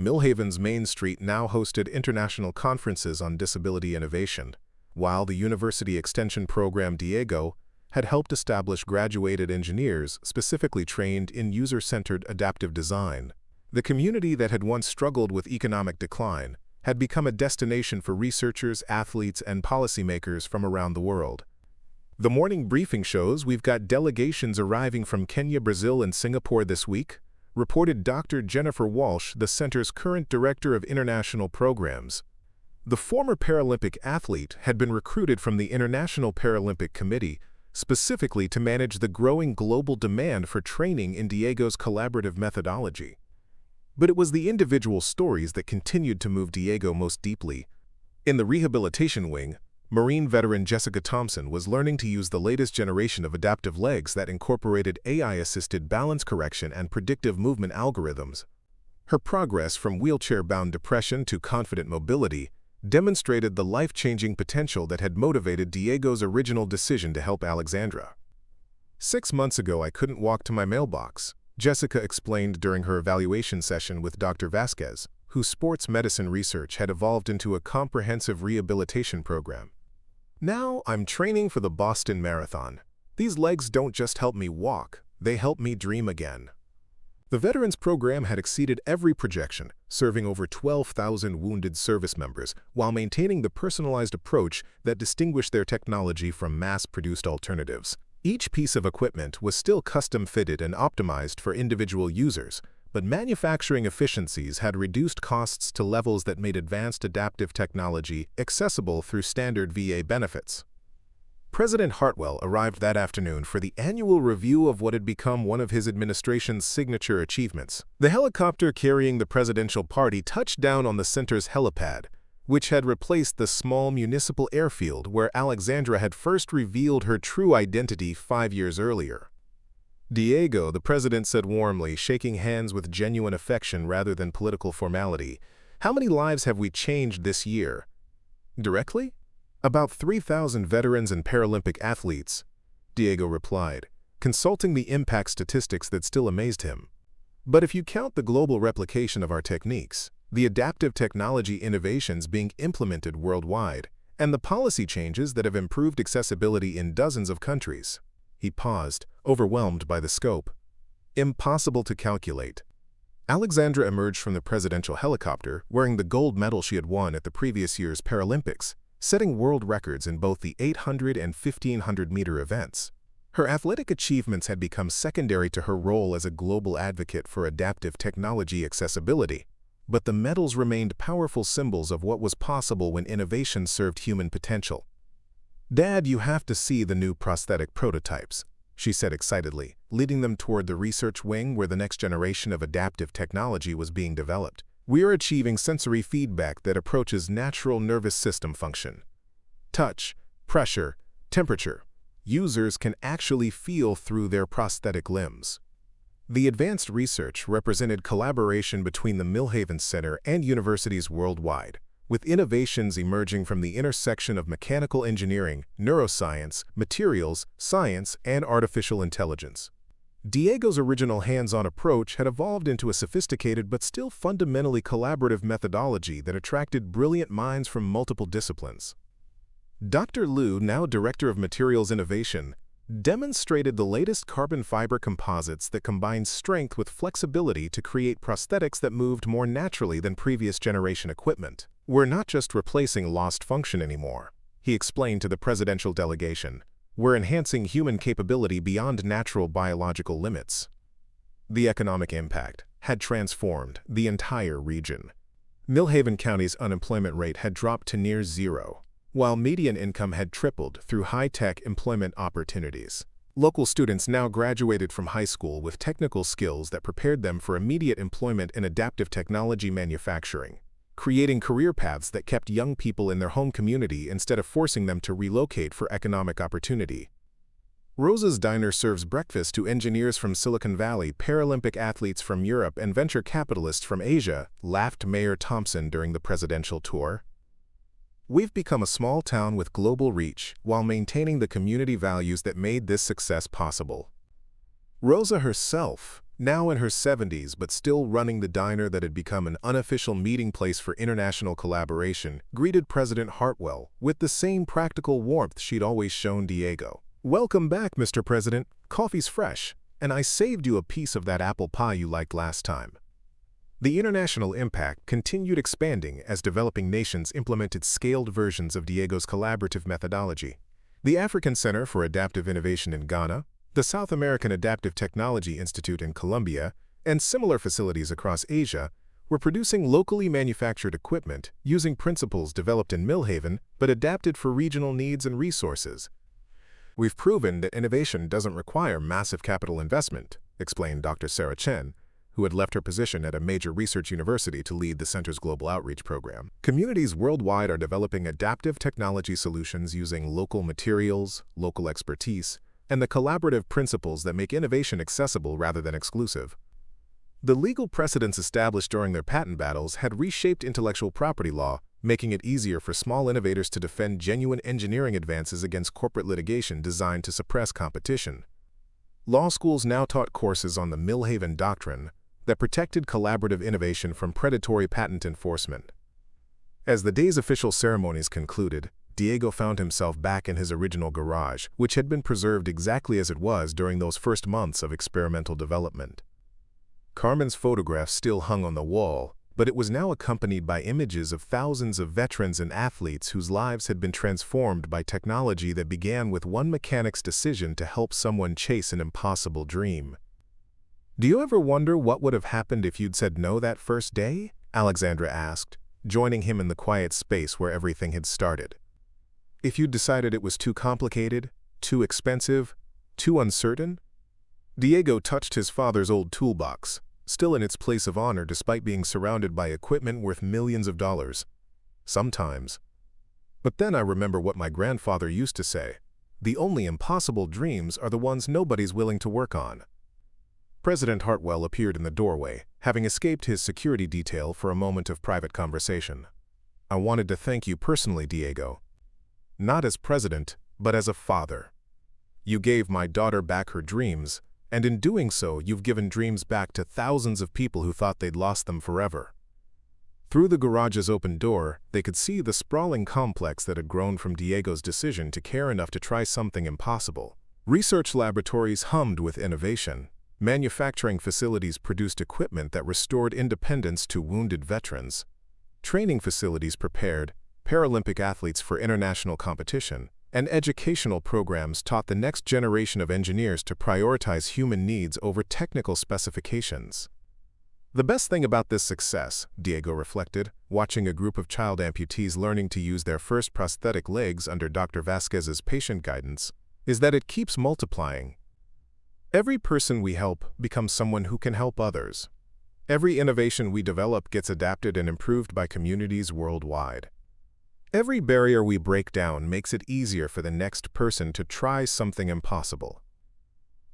Millhaven's Main Street now hosted international conferences on disability innovation, while the university extension program Diego had helped establish graduated engineers specifically trained in user-centered adaptive design. The community that had once struggled with economic decline had become a destination for researchers, athletes, and policymakers from around the world. The morning briefing shows we've got delegations arriving from Kenya, Brazil, and Singapore this week, reported Dr. Jennifer Walsh, the center's current director of international programs. The former Paralympic athlete had been recruited from the International Paralympic Committee specifically to manage the growing global demand for training in Diego's collaborative methodology. But it was the individual stories that continued to move Diego most deeply. In the rehabilitation wing, Marine veteran Jessica Thompson was learning to use the latest generation of adaptive legs that incorporated AI-assisted balance correction and predictive movement algorithms. Her progress from wheelchair-bound depression to confident mobility demonstrated the life-changing potential that had motivated Diego's original decision to help Alexandra. 6 months ago, I couldn't walk to my mailbox, Jessica explained during her evaluation session with Dr. Vasquez, whose sports medicine research had evolved into a comprehensive rehabilitation program. Now I'm training for the Boston Marathon. These legs don't just help me walk, they help me dream again. The Veterans Program had exceeded every projection, serving over 12,000 wounded service members while maintaining the personalized approach that distinguished their technology from mass-produced alternatives. Each piece of equipment was still custom-fitted and optimized for individual users, but manufacturing efficiencies had reduced costs to levels that made advanced adaptive technology accessible through standard VA benefits. President Hartwell arrived that afternoon for the annual review of what had become one of his administration's signature achievements. The helicopter carrying the presidential party touched down on the center's helipad, which had replaced the small municipal airfield where Alexandra had first revealed her true identity 5 years earlier. Diego, the president said warmly, shaking hands with genuine affection rather than political formality, "How many lives have we changed this year?" Directly? "About 3,000 veterans and Paralympic athletes," Diego replied, consulting the impact statistics that still amazed him. "But if you count the global replication of our techniques, the adaptive technology innovations being implemented worldwide, and the policy changes that have improved accessibility in dozens of countries." He paused, overwhelmed by the scope. Impossible to calculate. Alexandra emerged from the presidential helicopter wearing the gold medal she had won at the previous year's Paralympics, setting world records in both the 800 and 1,500-meter events. Her athletic achievements had become secondary to her role as a global advocate for adaptive technology accessibility, but the medals remained powerful symbols of what was possible when innovation served human potential. "Dad, you have to see the new prosthetic prototypes," she said excitedly, leading them toward the research wing where the next generation of adaptive technology was being developed. "We are achieving sensory feedback that approaches natural nervous system function. Touch, pressure, temperature. Users can actually feel through their prosthetic limbs." The advanced research represented collaboration between the Millhaven Center and universities worldwide, with innovations emerging from the intersection of mechanical engineering, neuroscience, materials, science, and artificial intelligence. Diego's original hands-on approach had evolved into a sophisticated but still fundamentally collaborative methodology that attracted brilliant minds from multiple disciplines. Dr. Liu, now Director of Materials Innovation, demonstrated the latest carbon fiber composites that combined strength with flexibility to create prosthetics that moved more naturally than previous generation equipment. "We're not just replacing lost function anymore," he explained to the presidential delegation. "We're enhancing human capability beyond natural biological limits." The economic impact had transformed the entire region. Millhaven County's unemployment rate had dropped to near zero, while median income had tripled through high-tech employment opportunities. Local students now graduated from high school with technical skills that prepared them for immediate employment in adaptive technology manufacturing, creating career paths that kept young people in their home community instead of forcing them to relocate for economic opportunity. Rosa's Diner serves breakfast to engineers from Silicon Valley, Paralympic athletes from Europe, and venture capitalists from Asia, laughed Mayor Thompson during the presidential tour. We've become a small town with global reach while maintaining the community values that made this success possible. Rosa herself, now in her 70s but still running the diner that had become an unofficial meeting place for international collaboration, greeted President Hartwell with the same practical warmth she'd always shown Diego. "Welcome back, Mr. President. Coffee's fresh, and I saved you a piece of that apple pie you liked last time." The international impact continued expanding as developing nations implemented scaled versions of Diego's collaborative methodology. The African Center for Adaptive Innovation in Ghana, the South American Adaptive Technology Institute in Colombia, and similar facilities across Asia were producing locally manufactured equipment using principles developed in Millhaven but adapted for regional needs and resources. "We've proven that innovation doesn't require massive capital investment," explained Dr. Sarah Chen, who had left her position at a major research university to lead the center's global outreach program. "Communities worldwide are developing adaptive technology solutions using local materials, local expertise, and the collaborative principles that make innovation accessible rather than exclusive." The legal precedents established during their patent battles had reshaped intellectual property law, making it easier for small innovators to defend genuine engineering advances against corporate litigation designed to suppress competition. Law schools now taught courses on the Millhaven Doctrine that protected collaborative innovation from predatory patent enforcement. As the day's official ceremonies concluded, Diego found himself back in his original garage, which had been preserved exactly as it was during those first months of experimental development. Carmen's photograph still hung on the wall, but it was now accompanied by images of thousands of veterans and athletes whose lives had been transformed by technology that began with one mechanic's decision to help someone chase an impossible dream. "Do you ever wonder what would have happened if you'd said no that first day?" Alexandra asked, joining him in the quiet space where everything had started. "If you'd decided it was too complicated, too expensive, too uncertain?" Diego touched his father's old toolbox, still in its place of honor despite being surrounded by equipment worth millions of dollars. "Sometimes. But then I remember what my grandfather used to say, the only impossible dreams are the ones nobody's willing to work on." President Hartwell appeared in the doorway, having escaped his security detail for a moment of private conversation. "I wanted to thank you personally, Diego. Not as president, but as a father. You gave my daughter back her dreams, and in doing so, you've given dreams back to thousands of people who thought they'd lost them forever." Through the garage's open door, they could see the sprawling complex that had grown from Diego's decision to care enough to try something impossible. Research laboratories hummed with innovation. Manufacturing facilities produced equipment that restored independence to wounded veterans. Training facilities prepared Paralympic athletes for international competition, and educational programs taught the next generation of engineers to prioritize human needs over technical specifications. The best thing about this success, Diego reflected, watching a group of child amputees learning to use their first prosthetic legs under Dr. Vasquez's patient guidance, is that it keeps multiplying. Every person we help becomes someone who can help others. Every innovation we develop gets adapted and improved by communities worldwide. Every barrier we break down makes it easier for the next person to try something impossible.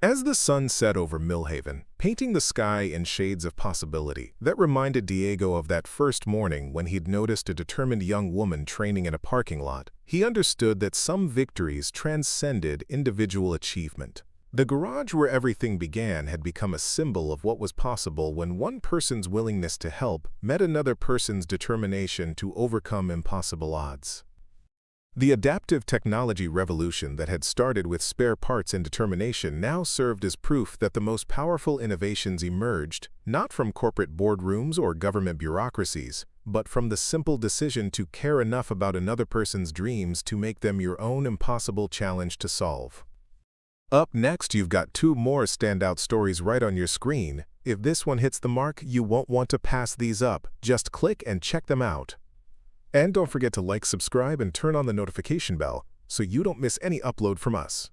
As the sun set over Millhaven, painting the sky in shades of possibility, that reminded Diego of that first morning when he'd noticed a determined young woman training in a parking lot. He understood that some victories transcended individual achievement. The garage where everything began had become a symbol of what was possible when one person's willingness to help met another person's determination to overcome impossible odds. The adaptive technology revolution that had started with spare parts and determination now served as proof that the most powerful innovations emerged not from corporate boardrooms or government bureaucracies, but from the simple decision to care enough about another person's dreams to make them your own impossible challenge to solve. Up next, you've got two more standout stories right on your screen. If this one hits the mark, you won't want to pass these up. Just click and check them out. And don't forget to like, subscribe, and turn on the notification bell so you don't miss any upload from us.